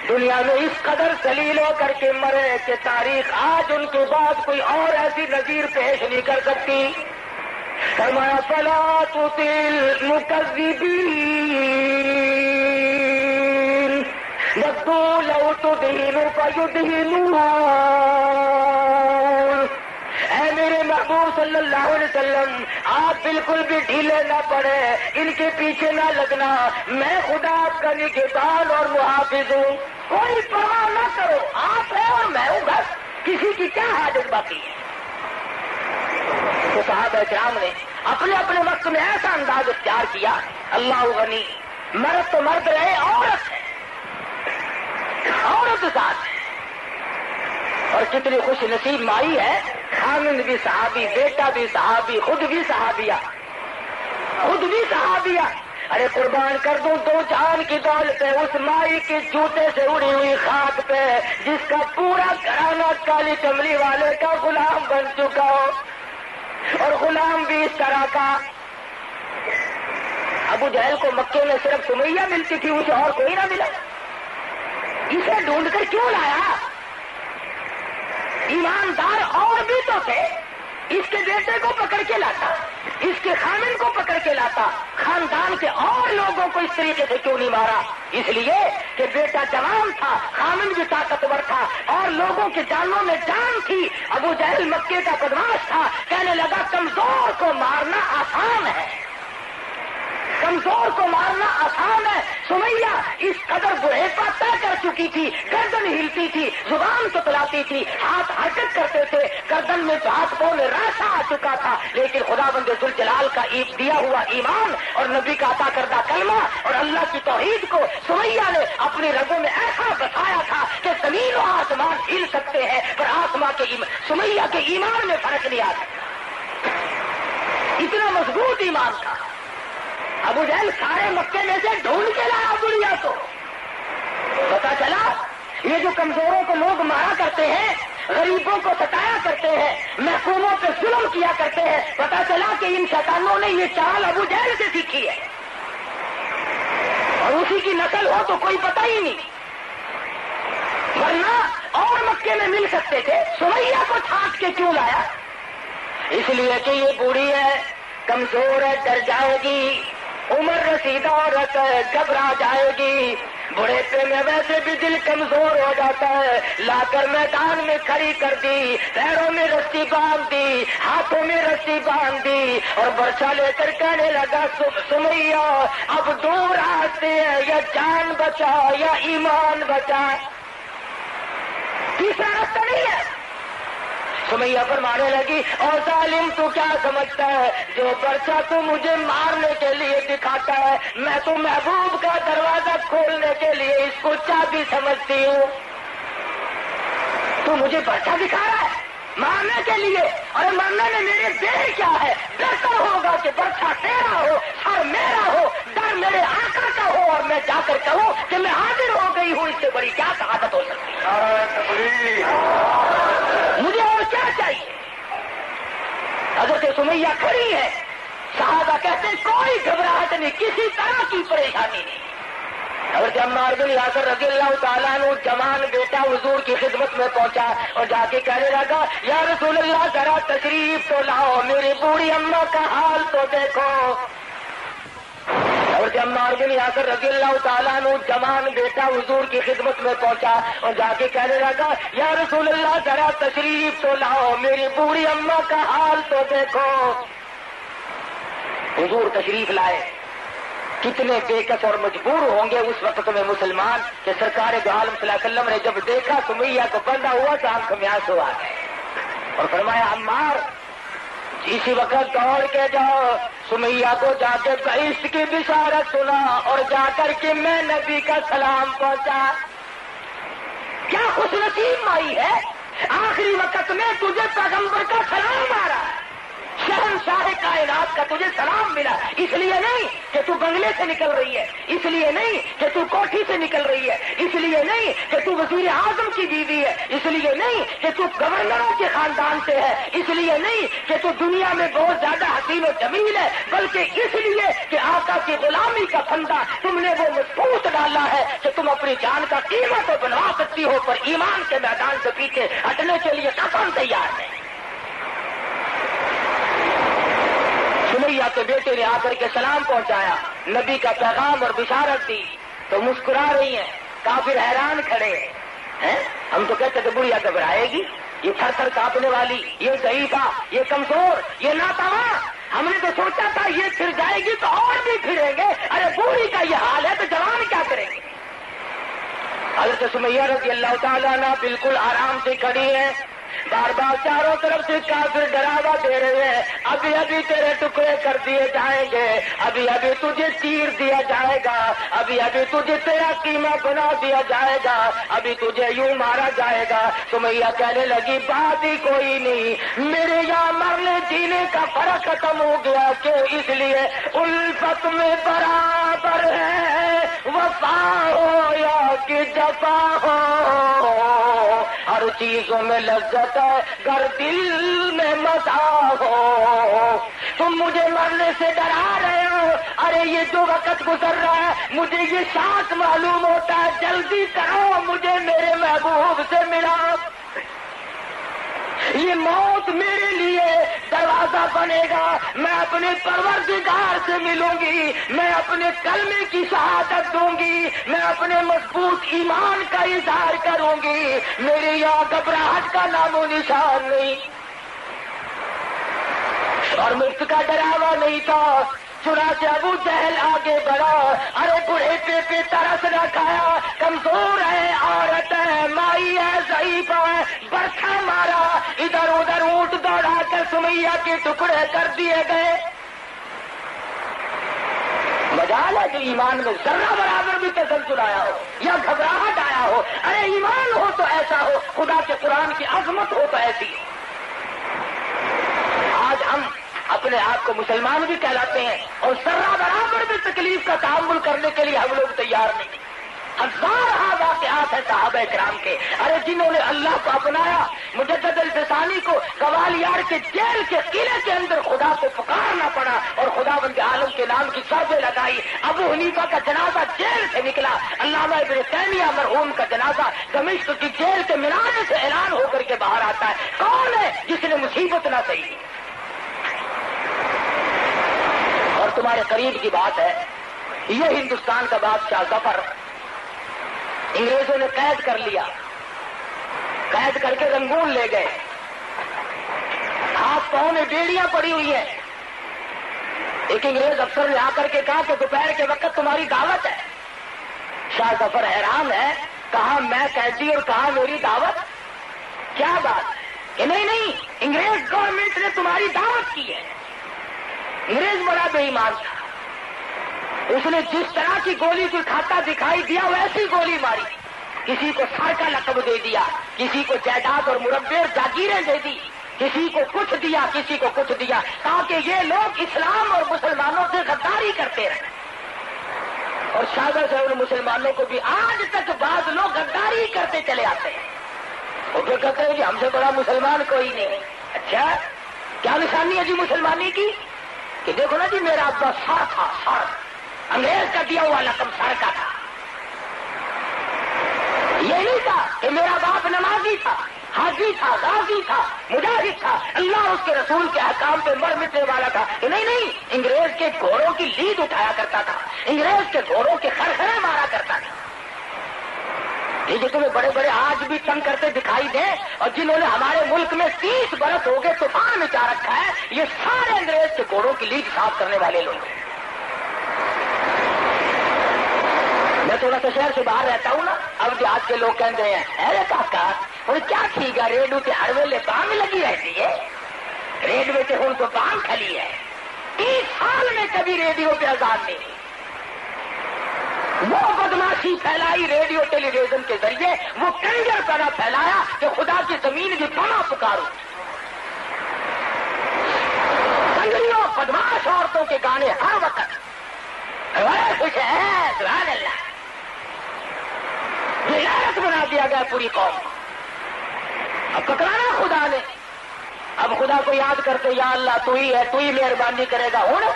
دنیا میں اس قدر ذلیل ہو کر کے مرے کہ تاریخ آج ان کے بعد کوئی اور ایسی نظیر پیش نہیں کر سکتی۔ فرمایا فلا تطع المکذبین ودوا لو تدہن فیدہنون۔ اے میرے محبوب صلی اللہ علیہ وسلم، آپ بالکل بھی ڈھیلے نہ پڑے، ان کے پیچھے نہ لگنا، میں خدا آپ کا نگہبان اور محافظ ہوں، کوئی پرواہ نہ کرو، آپ ہے اور میں ہوں، بس کسی کی کیا حاجت باقی ہے۔ تو صحابہ کرام نے اپنے اپنے وقت میں ایسا انداز اختیار کیا، اللہ غنی، مرد تو مرد رہے، عورت ہے، عورت ساتھ ہے، اور کتنی خوش نصیب مائی ہے، خامند بھی صحابی، بیٹا بھی صحابی، خود بھی صحابیہ، خود بھی صحابیہ۔ ارے قربان کر دوں دو جان کی دولت ہے اس مائی کے جوتے سے اڑی ہوئی خاک پہ جس کا پورا گھرانہ کالی کملی والے کا غلام بن چکا ہو، اور غلام بھی اس طرح کا۔ ابو جہل کو مکے میں صرف سمیہ ملتی تھی، اسے اور کوئی نہ ملا، اسے ڈھونڈ کر کیوں لایا؟ ایماندار اور بھی تو تھے، اس کے بیٹے کو پکڑ کے لاتا، اس کے خامن کو پکڑ کے لاتا، خاندان کے اور لوگوں کو اس طریقے سے کیوں نہیں مارا؟ اس لیے کہ بیٹا جوان تھا، خامن بھی طاقتور تھا، اور لوگوں کی جانوں میں جان تھی۔ ابو جہل مکے کا بدماش تھا، کہنے لگا کمزور کو مارنا آسان ہے، کمزور کو مارنا آسان ہے۔ سمیہ اس قدر بڑھیپا طے کر چکی تھی، گردن ہلتی تھی، زبان تتلاتی تھی، ہاتھ حرکت کرتے تھے، گردن میں ہاتھ پاؤں میں راسا آ چکا تھا، لیکن خداوند ذوالجلال کا دیا ہوا ایمان اور نبی کا عطا کردہ کلمہ اور اللہ کی توحید کو سمیہ نے اپنی رگوں میں ایسا بسایا تھا کہ زمین و آسمان ہل سکتے ہیں پر سمیہ کے ایمان میں فرق نہیں آ سکتا، اتنا مضبوط ایمان تھا۔ ابو جہل سارے مکے میں سے ڈھونڈ کے لایا بڑھیا کو، پتا چلا یہ جو کمزوروں کو لوگ مارا کرتے ہیں، غریبوں کو ستایا کرتے ہیں، محکوموں پہ ظلم کیا کرتے ہیں، پتا چلا کہ ان شیطانوں نے یہ چال ابو جہل سے سیکھی ہے، اور اسی کی نسل ہو تو کوئی پتہ ہی نہیں، ورنہ اور مکے میں مل سکتے تھے، سمیہ کو چھانٹ کے کیوں لایا؟ اس لیے کہ یہ بوڑھی ہے، کمزور ہے، ڈر جائے گی، عمر رسیدہ عورت ہے، گھبرا جائے گی، بڑھیپے میں ویسے بھی دل کمزور ہو جاتا ہے، لا کر میدان میں کھڑی کر دی، پیروں میں رسی باندھ دی، ہاتھوں میں رسی باندھ دی، اور برچا لے کر کہنے لگا سمیہ اب دو راستے ہیں، یا جان بچا یا ایمان بچا، تیسرا راستہ نہیں ہے۔ سمیہ فرمانے لگی اور ظالم تو کیا سمجھتا ہے، جو پرچہ تو مجھے مارنے کے لیے دکھاتا ہے میں تو محبوب کا دروازہ کھولنے کے لیے اس کو چابی سمجھتی ہوں، تو مجھے پرچہ دکھا رہا ہے مارنے کے لیے، اور مرنے میں میرے دیر کیا ہے؟ بہتر ہوگا کہ پرچہ تیرا ہو، سر میرا ہو، ڈر میرے آقا کا ہو، اور میں جا کر کہوں کہ میں حاضر ہو گئی ہوں، اس سے بڑی کیا سعادت ہو سکتی ہے؟ مجھے اور کیا چاہیے؟ حضرت سمیہ کھڑی ہے، صحابہ کہتے ہیں کوئی گھبراہٹ نہیں، کسی طرح کی پریشانی نہیں۔ حضرت عمار بن یاسر رضی اللہ تعالیٰ عنہ جوان بیٹا حضور کی خدمت میں پہنچا اور جا کے کہنے لگا یا رسول اللہ ذرا تشریف تو لاؤ، میری بوڑھی اماں کا حال تو دیکھو۔ حضرت عمار بن یاسر رضی اللہ تعالیٰ عنہ جوان بیٹا حضور کی خدمت میں پہنچا اور جا کے کہنے لگا یا رسول اللہ ذرا تشریف تو لاؤ، میری بوڑھی اماں کا حال تو دیکھو۔ حضور تشریف لائے، کتنے بے کس اور مجبور ہوں گے اس وقت میں مسلمان کہ سرکار دو عالم صلی اللہ علیہ وسلم نے جب دیکھا سمیہ کو بندہ ہوا تو آنکھ میں آنسو آ گئے اور فرمایا عمار اسی وقت دوڑ کے جاؤ، سمیہ کو جا کے بہشت کی بشارت سنا اور جا کر کے میں نبی کا سلام پہنچا۔ کیا خوش نصیب مائی ہے، آخری وقت میں تجھے پیغمبر کا سلام آ رہا ہے، شہنشاہ کائنات کا تجھے سلام ملا، اس لیے نہیں کہ تو بنگلے سے نکل رہی ہے، اس لیے نہیں کہ تو کوٹھی سے نکل رہی ہے، اس لیے نہیں کہ تو وزیر اعظم کی بیوی ہے، اس لیے نہیں کہ تو گورنروں کے خاندان سے ہے، اس لیے نہیں کہ تو دنیا میں بہت زیادہ حسین و جمیل ہے، بلکہ اس لیے کہ آقا کی غلامی کا پھندا تم نے وہ مضبوط ڈالا ہے کہ تم اپنی جان کا قیمت تو بنوا سکتی ہو، پر ایمان کے میدان سے پیچھے ہٹنے کے لیے کفن تیار ہے۔ سمیہ کے بیٹے نے آ کر کے سلام پہنچایا، نبی کا پیغام اور بشارت دی تو مسکرا رہی ہیں، کافر حیران کھڑے ہیں۔ ہم تو کہتے تھے بڑھیا گھبرائے گی، یہ تھر تھر کانپنے والی، یہ ضعیفہ، یہ کمزور، یہ ناتواں، ہم نے تو سوچا تھا یہ پھر جائے گی تو اور بھی پھریں گے، ارے بوڑھی کا یہ حال ہے تو جوان کیا کریں گے۔ حضرت سمیہ رضی اللہ تعالیٰ عنہ بالکل آرام سے کھڑی ہے، بار بار چاروں طرف سے کافر ڈراوا دے رہے ہیں، ابھی ابھی تیرے ٹکڑے کر دیے جائیں گے، ابھی ابھی تجھے چیر دیا جائے گا، ابھی ابھی تجھے تیرا قیمہ بنا دیا جائے گا، ابھی تجھے یوں مارا جائے گا۔ سمیہ کہنے لگی بات ہی کوئی نہیں، میرے یہاں مرنے جینے کا فرق ختم ہو گیا، کیوں؟ اس لیے الفت میں برابر ہے، وفا ہو یا کہ جفا ہو، ہر چیزوں میں لذت ہے گر دل میں مزہ ہو۔ تم مجھے مرنے سے ڈرا رہے ہو، ارے یہ جو وقت گزر رہا ہے مجھے یہ شاک معلوم ہوتا ہے، جلدی کرو مجھے میرے محبوب سے ملا، یہ موت میرے لیے دروازہ بنے گا، میں اپنے پروردگار سے ملوں گی، میں اپنے کلمے کی شہادت دوں گی، میں اپنے مضبوط ایمان کا اظہار کروں گی، میرے یہاں گھبراہٹ کا نام و نشان نہیں اور مرد کا ڈراوا نہیں تھا۔ چنانچہ ابو جہل آگے بڑھا، ارے بڑھے پہ ترس نہ کھایا، کمزور ہے، عورت ہے، مائی ہے، ضعیف ہے، برکھا مارا، ادھر ادھر اونٹ دوڑا کر سمیہ کے ٹکڑے کر دیے گئے۔ مجال ہے کہ ایمان میں ذرہ برابر بھی تسلسل آیا ہو یا گھبراہٹ آیا ہو، ارے ایمان ہو تو ایسا ہو، خدا کے قرآن کی عظمت ہو تو ایسی ہو۔ آج ہم اپنے آپ کو مسلمان بھی کہلاتے ہیں اور ذرہ برابر بھی تکلیف کا تحمل کرنے کے لیے ہم لوگ تیار نہیں۔ ہزارہ واقعات ہیں صحابہ کرام کے، ارے جنہوں نے اللہ کو اپنایا، مجدد الفسانی کو گوالیار کے جیل کے قلعے کے اندر خدا کو پکارنا پڑا اور خداوند عالم کے نام کی سربے لگائی۔ ابو حنیفہ کا جنازہ جیل سے نکلا، علامہ ابن تیمیہ مرحوم کا جنازہ دمشق کی جیل کے مینارے سے اعلان ہو کر کے باہر آتا ہے۔ کون ہے جس نے مصیبت نہ سہی؟ اور تمہارے قریب کی بات ہے، یہ ہندوستان کا بادشاہ ظفر انگریزوں نے قید کر لیا، قید کر کے رنگون لے گئے، ہاتھ پاؤں میں بیڑیاں پڑی ہوئی ہیں۔ ایک انگریز افسر نے آ کر کے کہا کہ دوپہر کے وقت تمہاری دعوت ہے۔ شاہ ظفر حیران ہے، کہا میں قیدی اور کہا میری دعوت، کیا بات؟ کہ نہیں انگریز گورنمنٹ نے تمہاری دعوت کی ہے۔ انگریز بڑا بے ایمان تھا، اس نے جس طرح کی گولی کو کھاتا دکھائی دیا ویسی گولی ماری، کسی کو سر کا لقب دے دیا، کسی کو جائیداد اور مربع جاگیریں دے دی، کسی کو کچھ دیا، کسی کو کچھ دیا، تاکہ یہ لوگ اسلام اور مسلمانوں سے غداری کرتے رہے۔ اور شادہ سے ان مسلمانوں کو بھی آج تک بعض لوگ غداری کرتے چلے آتے ہیں، وہ پھر کہتے ہیں کہ ہم سے بڑا مسلمان کوئی نہیں۔ اچھا کیا نشانی ہے جی مسلمانی کی؟ کہ دیکھو نا جی میرا ابا سر تھا، سر، انگریز کا دیا ہوا لقب سر کا تھا۔ یہ نہیں تھا کہ میرا باپ نمازی تھا، حاجی تھا، غازی تھا، مجاہد تھا، اللہ اس کے رسول کے احکام پہ مر مٹنے والا تھا۔ نہیں، انگریز کے گھوڑوں کی لید اٹھایا کرتا تھا، انگریز کے گھوڑوں کے خرخرے مارا کرتا تھا۔ یہ جو تمہیں بڑے بڑے آج بھی تنگ کرتے دکھائی دیں اور جنہوں نے ہمارے ملک میں 30 برس ہو گئے طوفان مچا رکھا ہے، یہ سارے انگریز کے گھوڑوں کی لید صاف کرنے والے لوگ ہیں۔ میں تھوڑا سا شہر سے باہر رہتا ہوں نا، اب دیہات کے لوگ کہتے ہیں ارے کاکا اور کیا ٹھیک ہے، ریڈیو کے ہر ویلے بانگ لگی رہتی ہے، ریڈیو سے ہوں تو بانگ کھلی ہے، 30 سال میں کبھی ریڈیو پہ اذان نہیں۔ وہ بدماشی پھیلائی ریڈیو ٹیلی ویژن کے ذریعے، وہ کنجر پیدا پھیلایا کہ خدا کی زمین بھی پناہ پکارو۔ بدماش عورتوں کے گانے ہر وقت خوش ہے سبحان اللہ، غیرت بنا دیا گیا پوری قوم کو۔ اب پکڑانا خدا نے، اب خدا کو یاد کرتے یا اللہ تو ہی ہے، تو ہی مہربانی کرے گا۔ ہوں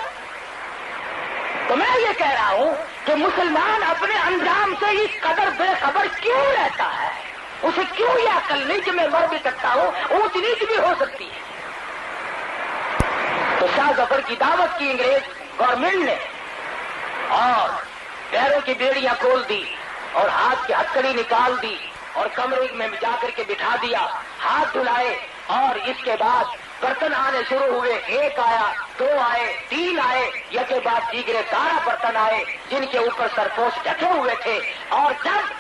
تو میں یہ کہہ رہا ہوں کہ مسلمان اپنے انجام سے اس قدر بے خبر کیوں رہتا ہے؟ اسے کیوں یہ عقل نہیں کہ میں مر بھی سکتا ہوں، اونچ نیچ بھی ہو سکتی ہے؟ تو شاہ ظفر کی دعوت کی انگریز گورنمنٹ نے، اور پیروں کی بیڑیاں کھول دی اور ہاتھ کی ہتکڑی نکال دی اور کمرے میں جا کر کے بٹھا دیا، ہاتھ دھلائے، اور اس کے بعد برتن آنے شروع ہوئے۔ ایک آیا، دو آئے، تین آئے، یا کے بعد دیگرے 12 برتن آئے جن کے اوپر سرپوش ڈھکے ہوئے تھے۔ اور جب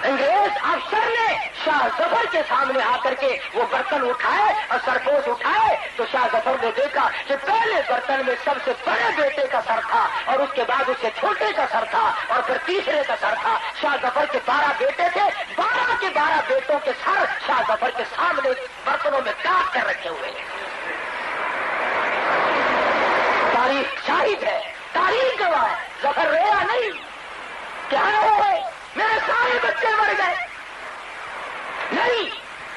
انگریز افسر نے شاہ ظفر کے سامنے آ کر کے وہ برتن اٹھائے اور سرپوش اٹھائے تو شاہ ظفر نے دیکھا کہ پہلے برتن میں سب سے بڑے بیٹے کا سر تھا، اور اس کے بعد اس سے چھوٹے کا سر تھا، اور پھر تیسرے کا سر تھا۔ شاہ ظفر کے 12 بیٹے تھے، 12 کے 12 بیٹوں کے سر شاہ ظفر کے سامنے برتنوں میں کاٹ کر رکھے ہوئے ہیں۔ تاریخ شاہد ہے، تاریخ گواہ ہے، ظفر رویا نہیں، کیا ہے میرے سارے بچے مر گئے، نہیں،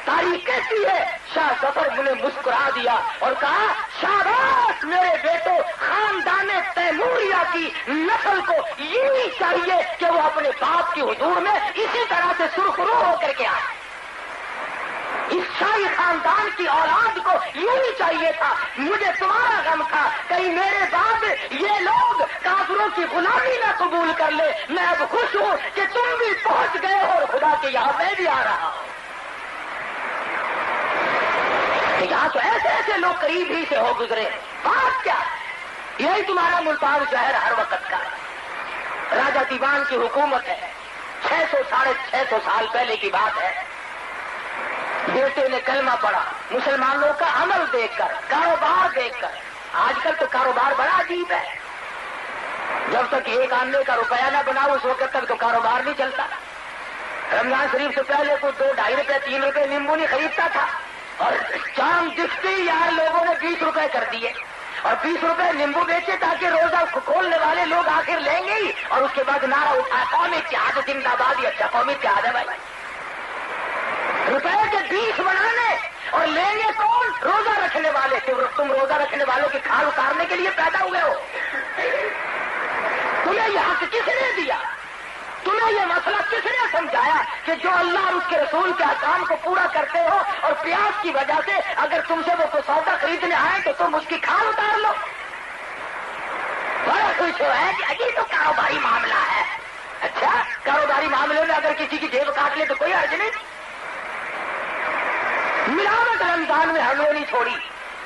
تاریخ کہتی ہے شاہ ظفر نے مسکرا دیا اور کہا شاباش میرے بیٹو، خاندان تیموریہ کی نسل کو یہی چاہیے کہ وہ اپنے باپ کی حضور میں اسی طرح سے سرخرو ہو کر کے آئے۔ اس شاہی خاندان کی اولاد کو یہی چاہیے تھا۔ مجھے تمہارا غم تھا کہیں میرے بعد یہ لوگ کافروں کی غلامی نہ قبول کر لے۔ میں اب خوش ہوں کہ تم بھی پہنچ گئے اور خدا کے یہاں میں بھی آ رہا ہوں۔ یہاں تو ایسے ایسے لوگ قریب ہی سے ہو گزرے، بات کیا؟ یہی تمہارا ملتان شہر ہر وقت کا راجا دیوان کی حکومت ہے، 600 ساڑھے 600 سال پہلے کی بات ہے۔ بیٹے نے کلمہ پڑھا، مسلمانوں کا عمل دیکھ کر، کاروبار دیکھ کر۔ آج کل تو کاروبار بڑا عجیب ہے، جب تک ایک آنے کا روپیہ نہ بناؤ اس وقت تک تو کاروبار نہیں چلتا۔ رمضان شریف سے پہلے کوئی 2 ڈھائی روپے 3 روپے نیمبو نہیں خریدتا تھا، اور چاند دکھتے ہی یار لوگوں نے 20 روپے کر دیے، اور 20 روپے نیمبو بیچے تاکہ روزہ کھولنے والے لوگ آخر لیں گے ہی، اور اس کے بعد نعرہ اٹھا قوم اتحاد زندہ باد۔ اچھا قوم اتحاد ہے بھائی، روپے کے 20 بنانے اور لیں گے کون؟ روزہ رکھنے والے۔ تم روزہ رکھنے والوں کی کھال اتارنے کے لیے پیدا ہوئے ہو؟ تمہیں یہ حق کس نے دیا؟ تمہیں یہ مسئلہ کس نے سمجھایا کہ جو اللہ اور اس کے رسول کے احکام کو پورا کرتے ہو اور پیاس کی وجہ سے اگر تم سے وہ کوئی سودا خریدنے آئے تو تم اس کی کھال اتار لو؟ بڑا خوش ہو ہے کہ یہ تو کاروباری معاملہ ہے۔ اچھا کاروباری معاملے میں اگر کسی کی جیب کاٹ لے تو کوئی حرج نہیں۔ ملاوٹ رمضان میں ہم نے نہیں چھوڑی،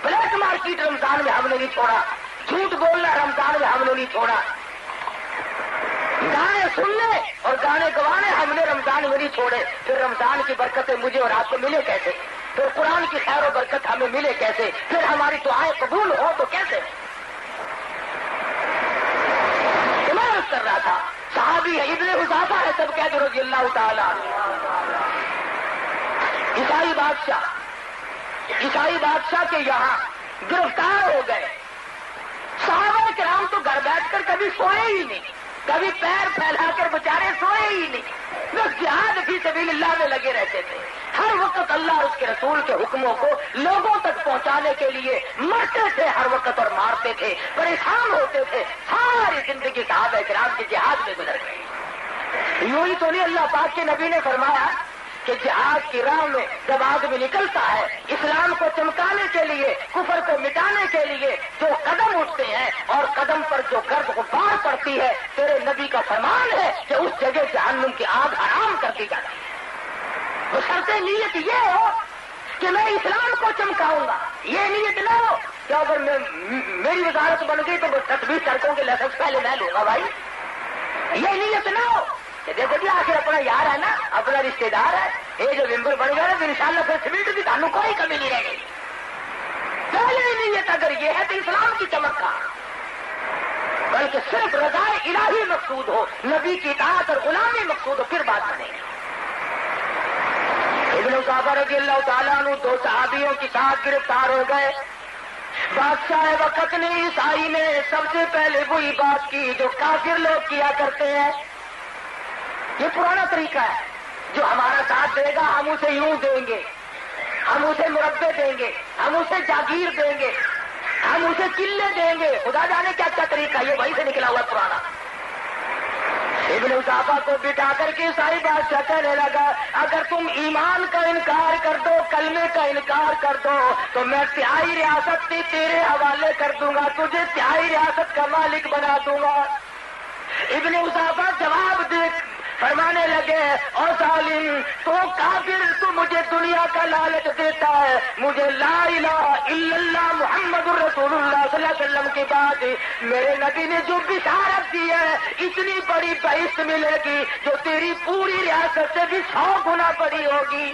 بلیک مارکیٹ رمضان میں ہم نے نہیں چھوڑا، جھوٹ بولنا رمضان میں ہم نے نہیں چھوڑا، گانے سننے اور گانے گوانے ہم نے رمضان میں نہیں چھوڑے۔ پھر رمضان کی برکتیں مجھے اور آپ کو ملے کیسے؟ پھر قرآن کی خیر و برکت ہمیں ملے کیسے؟ پھر ہماری دعائیں قبول ہو تو کیسے؟ میں عرض کر رہا تھا صحابی ہے، ابن حذافہ ہے، سب کہہ دو رضی اللہ تعالیٰ۔ عیسائی بادشاہ کے یہاں گرفتار ہو گئے۔ صحابہ کرام تو گھر بیٹھ کر کبھی سوئے ہی نہیں، کبھی پیر پھیلا کر بیچارے سوئے ہی نہیں، بس جہاد فی سبیل اللہ میں لگے رہتے تھے۔ ہر وقت اللہ اور اس کے رسول کے حکموں کو لوگوں تک پہنچانے کے لیے مرتے تھے ہر وقت اور مارتے تھے، پریشان ہوتے تھے۔ ساری زندگی صحابہ کرام کے جہاد میں گزر گئی۔ یوں ہی تو نہیں اللہ پاک کے نبی نے فرمایا کہ جہاد کی راہ میں جب آدمی نکلتا ہے اسلام کو چمکانے کے لیے، کفر کو مٹانے کے لیے جو قدم اٹھتے ہیں اور قدم پر جو گرد غبار پڑتی ہے، تیرے نبی کا فرمان ہے کہ اس جگہ جہنم کی آگ حرام کر دی جاتی ہے۔ بشرطے نیت یہ ہو کہ میں اسلام کو چمکاؤں گا، یہ نیت نہ ہو کہ اگر میری وزارت بن گئی تو 10-20 سڑکوں کے لائسنس پہلے میں لوں گا بھائی، یہ نیت نہ ہو کہ دیکھو جی آخر اپنا یار ہے نا، اپنا رشتے دار ہے، یہ جو ممبر بن گیا تو انشاءاللہ پھر سیمنٹ کی تھانوں کوئی کمی نہیں رہ گئی۔ پہلے نیت اگر یہ ہے تو اسلام کی چمک کا، بلکہ صرف رضا الہی مقصود ہو، نبی کی اطاعت اور غلامی مقصود ہو، پھر بات بنے گی۔ ابن حذافہ رضی اللہ تعالیٰ عنہ 2 صحابیوں کے ساتھ گرفتار ہو گئے۔ بادشاہ وقت نے عیسائی نے سب سے پہلے وہی بات کی جو کافر لوگ کیا کرتے ہیں. یہ پرانا طریقہ ہے. جو ہمارا ساتھ دے گا ہم اسے یوں دیں گے, ہم اسے مربے دیں گے, ہم اسے جاگیر دیں گے, ہم اسے قلعے دیں گے. خدا جانے کیا کیا طریقہ, یہ وہیں سے نکلا ہوا پرانا. ابن اضافہ کو بٹھا کر کے عیسائی بادشاہ کہنے لگا اگر تم ایمان کا انکار کر دو, کلمے کا انکار کر دو تو میں تہائی ریاست تیرے حوالے کر دوں گا, تجھے تہائی ریاست کا مالک بنا دوں گا. ابن اضافہ جواب دے فرمانے لگے او ظالم, تو کافر, تو مجھے دنیا کا لالچ دیتا ہے, مجھے لا الہ الا اللہ محمد الرسول اللہ صلی اللہ علیہ وسلم کی بات میرے نبی نے جو بشارت دی ہے اتنی بڑی بہشت ملے گی جو تیری پوری ریاست سے بھی 100 گنا بڑی ہوگی,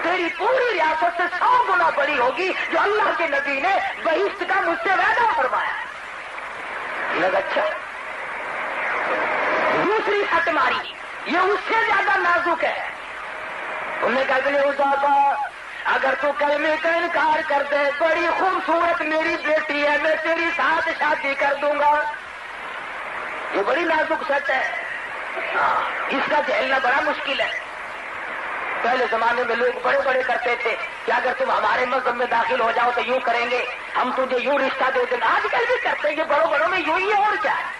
تیری پوری ریاست سے 100 گنا بڑی ہوگی جو اللہ کے نبی نے بہشت کا مجھ سے وعدہ فرمایا. لگا اچھا. دوسری ہٹ ماری, یہ اس سے زیادہ نازک ہے. انہوں نے کہا ابن اضافہ اگر تو کلمے کا انکار کر دے, بڑی خوبصورت میری بیٹی ہے, میں تیری ساتھ شادی کر دوں گا. یہ بڑی نازک سچ ہے, اس کا جھیلنا بڑا مشکل ہے. پہلے زمانے میں لوگ بڑے بڑے کرتے تھے کہ اگر تم ہمارے مذہب میں داخل ہو جاؤ تو یوں کریں گے, ہم تجھے یوں رشتہ دے دیں گے. آج کل بھی کرتے ہیں, یہ بڑوں بڑوں میں یوں ہی ہے, اور کیا ہے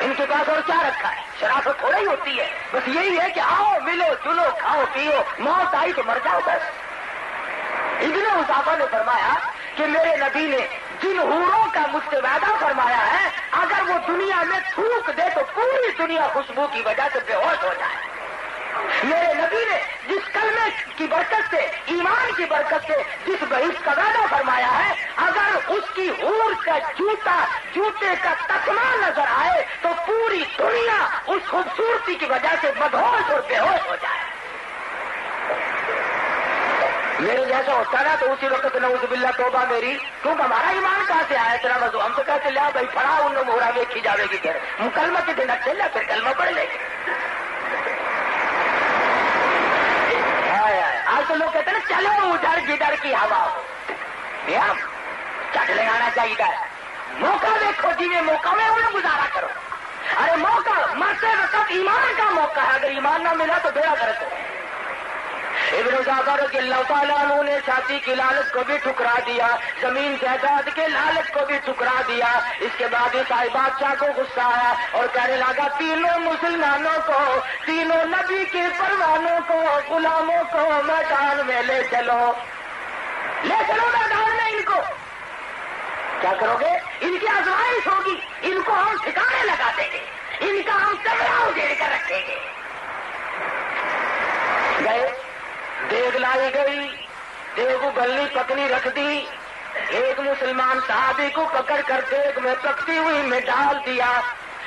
ان کے پاس, اور کیا رکھا ہے. شرافت تھوڑا ہی ہوتی ہے, بس یہی ہے کہ آؤ ملو جلو کھاؤ پیو, موت آئی تو مر جاؤ بس. ابن اضافہ نے فرمایا کہ میرے نبی نے جن حوروں کا مجھ سے وعدہ فرمایا ہے اگر وہ دنیا میں تھوک دے تو پوری دنیا خوشبو کی وجہ سے بے ہوش ہو جائے. میرے نبی نے جس کلمے کی برکت سے, ایمان کی برکت سے جس بہشت کا وعدہ فرمایا ہے اگر اس کی حور کا جوتے کا تخمہ نظر آئے تو پوری دنیا اس خوبصورتی کی وجہ سے مدہوش اور بے ہوش ہو جائے. میرے جیسا ہوتا نا تو اسی وقت نعوذ باللہ توبہ میری, کیونکہ ہمارا ایمان کہاں سے آیا تیرا وضو, ہم تو کہتے لیا بھائی پڑھا ان نے مہرا ویکھی جاوے گی, پھر مکلمہ کے دن چل جا پھر کلمہ پڑھ لے گی. آج تو لوگ کہتے ہیں نا چلو ادھر جدھر کی ہوا ہو, چٹ لگانا چاہیے. موقع دیکھو جی میں موقع میں انہیں گزارا کرو. ارے موقع مرتے وقت ایمان کا موقع ہے, اگر ایمان نہ ملا تو بیڑا غرق ہو. ابن اضافہ رضی اللہ تعالیٰ عنہ نے شادی کی لالچ کو بھی ٹھکرا دیا, زمین جائیداد کے لالچ کو بھی ٹھکرا دیا. اس کے بعد عیسائی بادشاہ کو غصہ آیا اور کہنے لگا تینوں مسلمانوں کو, تینوں نبی کے پروانوں کو, غلاموں کو میدان میں لے چلو میدان میں. ان کو کیا کرو گے, ان کی آزمائش ہوگی, ان کو ہم ٹھکانے لگا دیں گے, ان کا ہم تگڑا اجیڑ کر رکھیں گے. گئے, دیگ لائی گئی, دیگ ابلنی پکنی رکھ دی. ایک مسلمان صحابی کو پکڑ کر دیگ میں پکتی ہوئی میں ڈال دیا.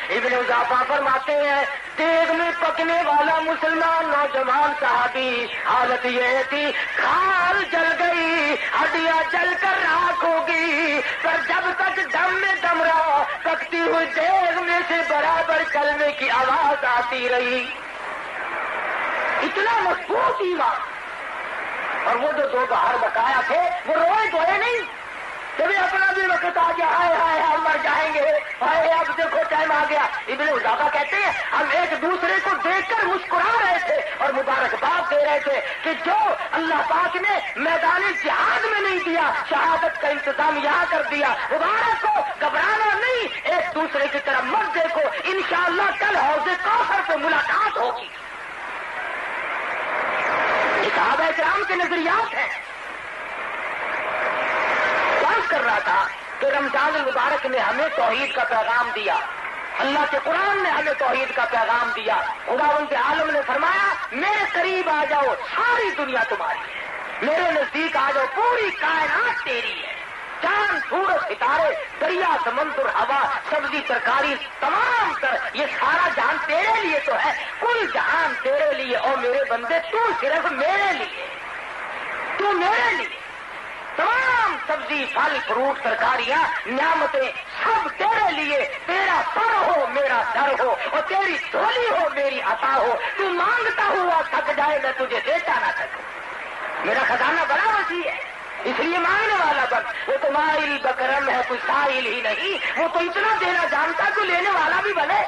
ابن اضافہ فرماتے ہیں دیگ میں پکنے والا مسلمان نوجوان صحابی حالت یہ تھی کھال جل گئی, ہڈیاں جل کر راکھ ہو گئی, پر جب تک دم میں دم رہا پکتی ہوئی دیگ میں سے برابر کلمے کی آواز آتی رہی. اتنا مضبوط ایمان. اور وہ جو 2 باہر بقایا تھے وہ روئے دھوئے نہیں, کبھی اپنا بھی وقت آ گیا, ہائے ہائے ہم مر جائیں گے, ہائے اب دیکھو ٹائم آ گیا. ابن اضافہ کہتے ہیں ہم ایک دوسرے کو دیکھ کر مسکرا رہے تھے اور مبارکباد دے رہے تھے کہ جو اللہ پاک نے میدان جہاد میں نہیں دیا, شہادت کا انتظام یہاں کر دیا. مبارک کو گھبرانا نہیں, ایک دوسرے کی طرف مت دیکھو, انشاءاللہ کل حوض کوثر پہ ملاقات ہوگی. صحابہ کرام کے نظریات ہیں. بات کر رہا تھا کہ رمضان المبارک نے ہمیں توحید کا پیغام دیا, اللہ کے قرآن نے ہمیں توحید کا پیغام دیا. خداوند عالم نے فرمایا میرے قریب آ جاؤ, ساری دنیا تمہاری ہے, میرے نزدیک آ جاؤ, پوری کائنات تیری ہے. چاند سورج ستارے دریا سمندر ہوا سبزی ترکاری تمام تر یہ سارا جہان تیرے لیے تو ہے, کل جہان تیرے لیے. اور میرے بندے تو صرف میرے لیے, تو میرے لیے. تمام سبزی پھل فروٹ ترکاریاں نعمتیں سب تیرے لیے. تیرا سر ہو میرا سر ہو, اور تیری جھولی ہو میری عطا ہو. تو مانگتا ہوا تھک جائے میں تجھے دیتا نہ سکوں. میرا خزانہ بڑا وسیع ہے, اس لیے مانگنے والا بن. وہ تو مائل بکرم ہے کوئی سائل ہی نہیں. وہ تو اتنا دینا جانتا کہ لینے والا بھی بنے.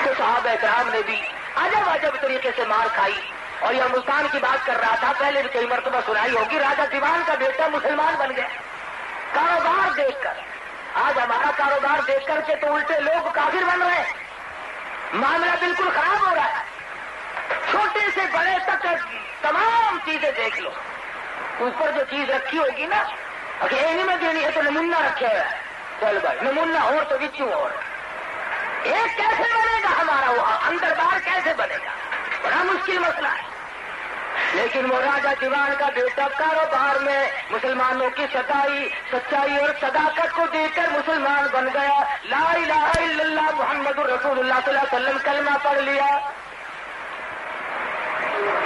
تو صحابہ کرام نے بھی عجب طریقے سے مار کھائی. اور یہ ملتان کی بات کر رہا تھا, پہلے بھی کئی مرتبہ سنائی ہوگی. راجا دیوان کا بیٹا مسلمان بن گیا کاروبار دیکھ کر. آج ہمارا کاروبار دیکھ کر کے تو الٹے لوگ کافر بن رہے ہیں. معاملہ بالکل خراب ہو رہا ہے. چھوٹے سے بڑے تک تمام چیزیں دیکھ لو. اوپر جو چیز رکھی ہوگی نا, اگر یہ میں دینی ہے تو نمونہ رکھے ہوا ہے. چل بھائی نمونہ اور تو بچوں اور ایک کیسے بنے گا ہمارا, وہ اندر باہر کیسے بنے گا, بڑا مشکل مسئلہ ہے. لیکن وہ راجا دیوان کا بیٹا کاروبار میں مسلمانوں کی سچائی اور صداقت کو دیکھ کر مسلمان بن گیا. لا الہ الا اللہ محمد الرسول اللہ صلی اللہ علیہ وسلم کلمہ پڑھ لیا.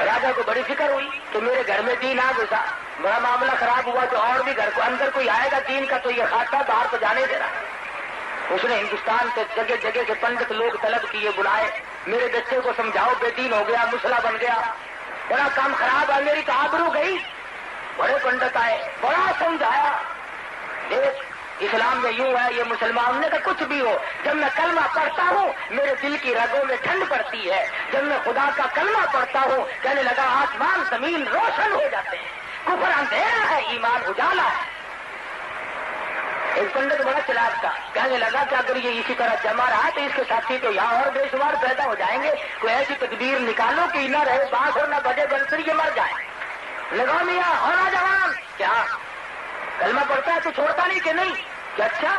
راجا کو بڑی فکر ہوئی کہ میرے گھر میں دین آ گزا, بڑا معاملہ خراب ہوا تو اور بھی گھر کو اندر کوئی آئے گا دین کا تو یہ خاصا باہر تو جانے دے رہا. اس نے ہندوستان سے جگہ جگہ سے پنڈت لوگ طلب کیے, بلائے, میرے بچے کو سمجھاؤ بے دین ہو گیا, مسئلہ بن گیا, بڑا کام خراب ہے, میری تو آبرو گئی. بڑے پنڈت آئے, بڑا سمجھایا. دیکھ اسلام میں یوں ہے, یہ مسلمان نے کہا کچھ بھی ہو, جب میں کلمہ پڑھتا ہوں میرے دل کی رگوں میں ٹھنڈ پڑتی ہے. جب میں خدا کا کلمہ پڑھتا ہوں کہنے لگا آسمان زمین روشن ہو جاتے ہیں. کفر اندھیرا ہے, ایمان اجالا ہے. ایک پنڈت بڑا چلاک تھا, کہنے لگا کہ اگر یہ اسی طرح جمع رہا تو اس کے ساتھی تو یہاں اور بے شمار پیدا ہو جائیں گے. کوئی ایسی تدبیر نکالو کہ نہ رہے بانس اور نہ بجے بنسر, یہ مر جائیں. لگا میاں اور نوجوان کیا کلمہ پڑھتا ہے تو چھوڑتا نہیں کہ نہیں, کہ اچھا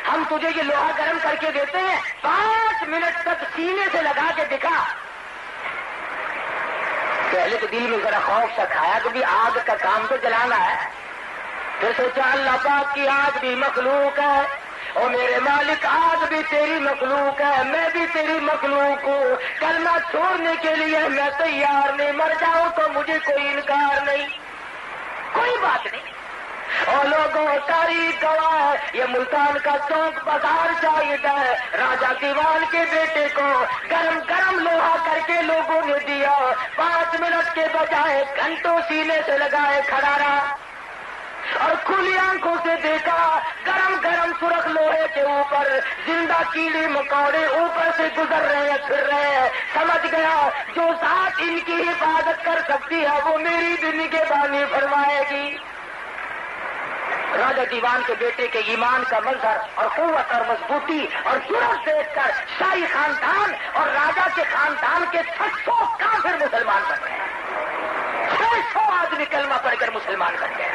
ہم تجھے یہ لوہا گرم کر کے دیتے ہیں, 5 منٹ تک سینے سے لگا کے دکھا. پہلے تو دل میں ذرا خوف سا کھایا کہ بھی آگ کا کام تو جلانا ہے. پھر سوچا اللہ پاک کی آگ بھی مخلوق ہے, اور میرے مالک آگ بھی تیری مخلوق ہے, میں بھی تیری مخلوق ہوں. کلمہ چھوڑنے کے لیے میں تیار نہیں, مر جاؤں تو مجھے کوئی انکار نہیں, کوئی بات نہیں. اور لوگوں تاریخ گواہ, یہ ملتان کا چوک بازار شاہد ہے. راجا دیوان کے بیٹے کو گرم گرم لوہا کر کے لوگوں نے دیا. 5 منٹ کے بجائے گھنٹوں سینے سے لگائے کھڑا رہا, اور کھلی آنکھوں سے دیکھا گرم گرم سرخ لوہے کے اوپر زندہ کیڑے مکوڑے اوپر سے گزر رہے ہیں, پھر رہے ہیں. سمجھ گیا جو ذات ان کی حفاظت کر سکتی ہے وہ میری بھی نگہبانی فرمائے گی. راجا دیوان کے بیٹے کے ایمان کا منظر اور قوت اور مضبوطی اور جرأت دیکھ کر شاہی خاندان اور راجا کے خاندان کے 600 کافر مسلمان بن گئے. 600 آدمی کلمہ پڑھ کر مسلمان بن گئے.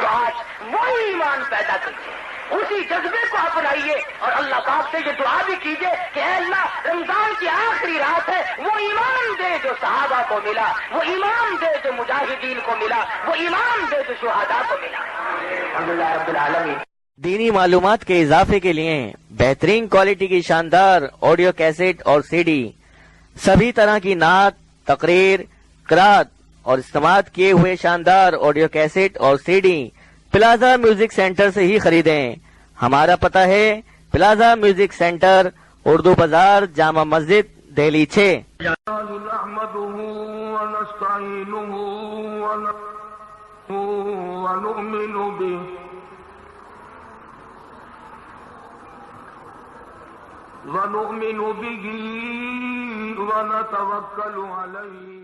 تو آج وہی ایمان پیدا کیجیے, اسی جذبے کو اپنائیے, اور اللہ پاک سے یہ دعا بھی کیجیے کہ اے اللہ رمضان کی آخری رات ہے, وہ ایمان دے جو صحابہ کو ملا, وہ ایمان دے جو مجاہدین کو ملا, وہ ایمان دے جو شہداء کو ملا. الحمدللہ رب العالمین. دینی معلومات کے اضافے کے لیے بہترین کوالٹی کی شاندار آڈیو کیسٹ اور سی ڈی, سبھی طرح کی نعت, تقریر, قرات اور استعمال کیے ہوئے شاندار آڈیو کیسٹ اور C D plaza music centre سے ہی خریدیں. ہمارا پتہ ہے پلازا میوزک سینٹر, اردو بازار, جامع مسجد, دہلی 6. ونؤمن به ونتوكل عليه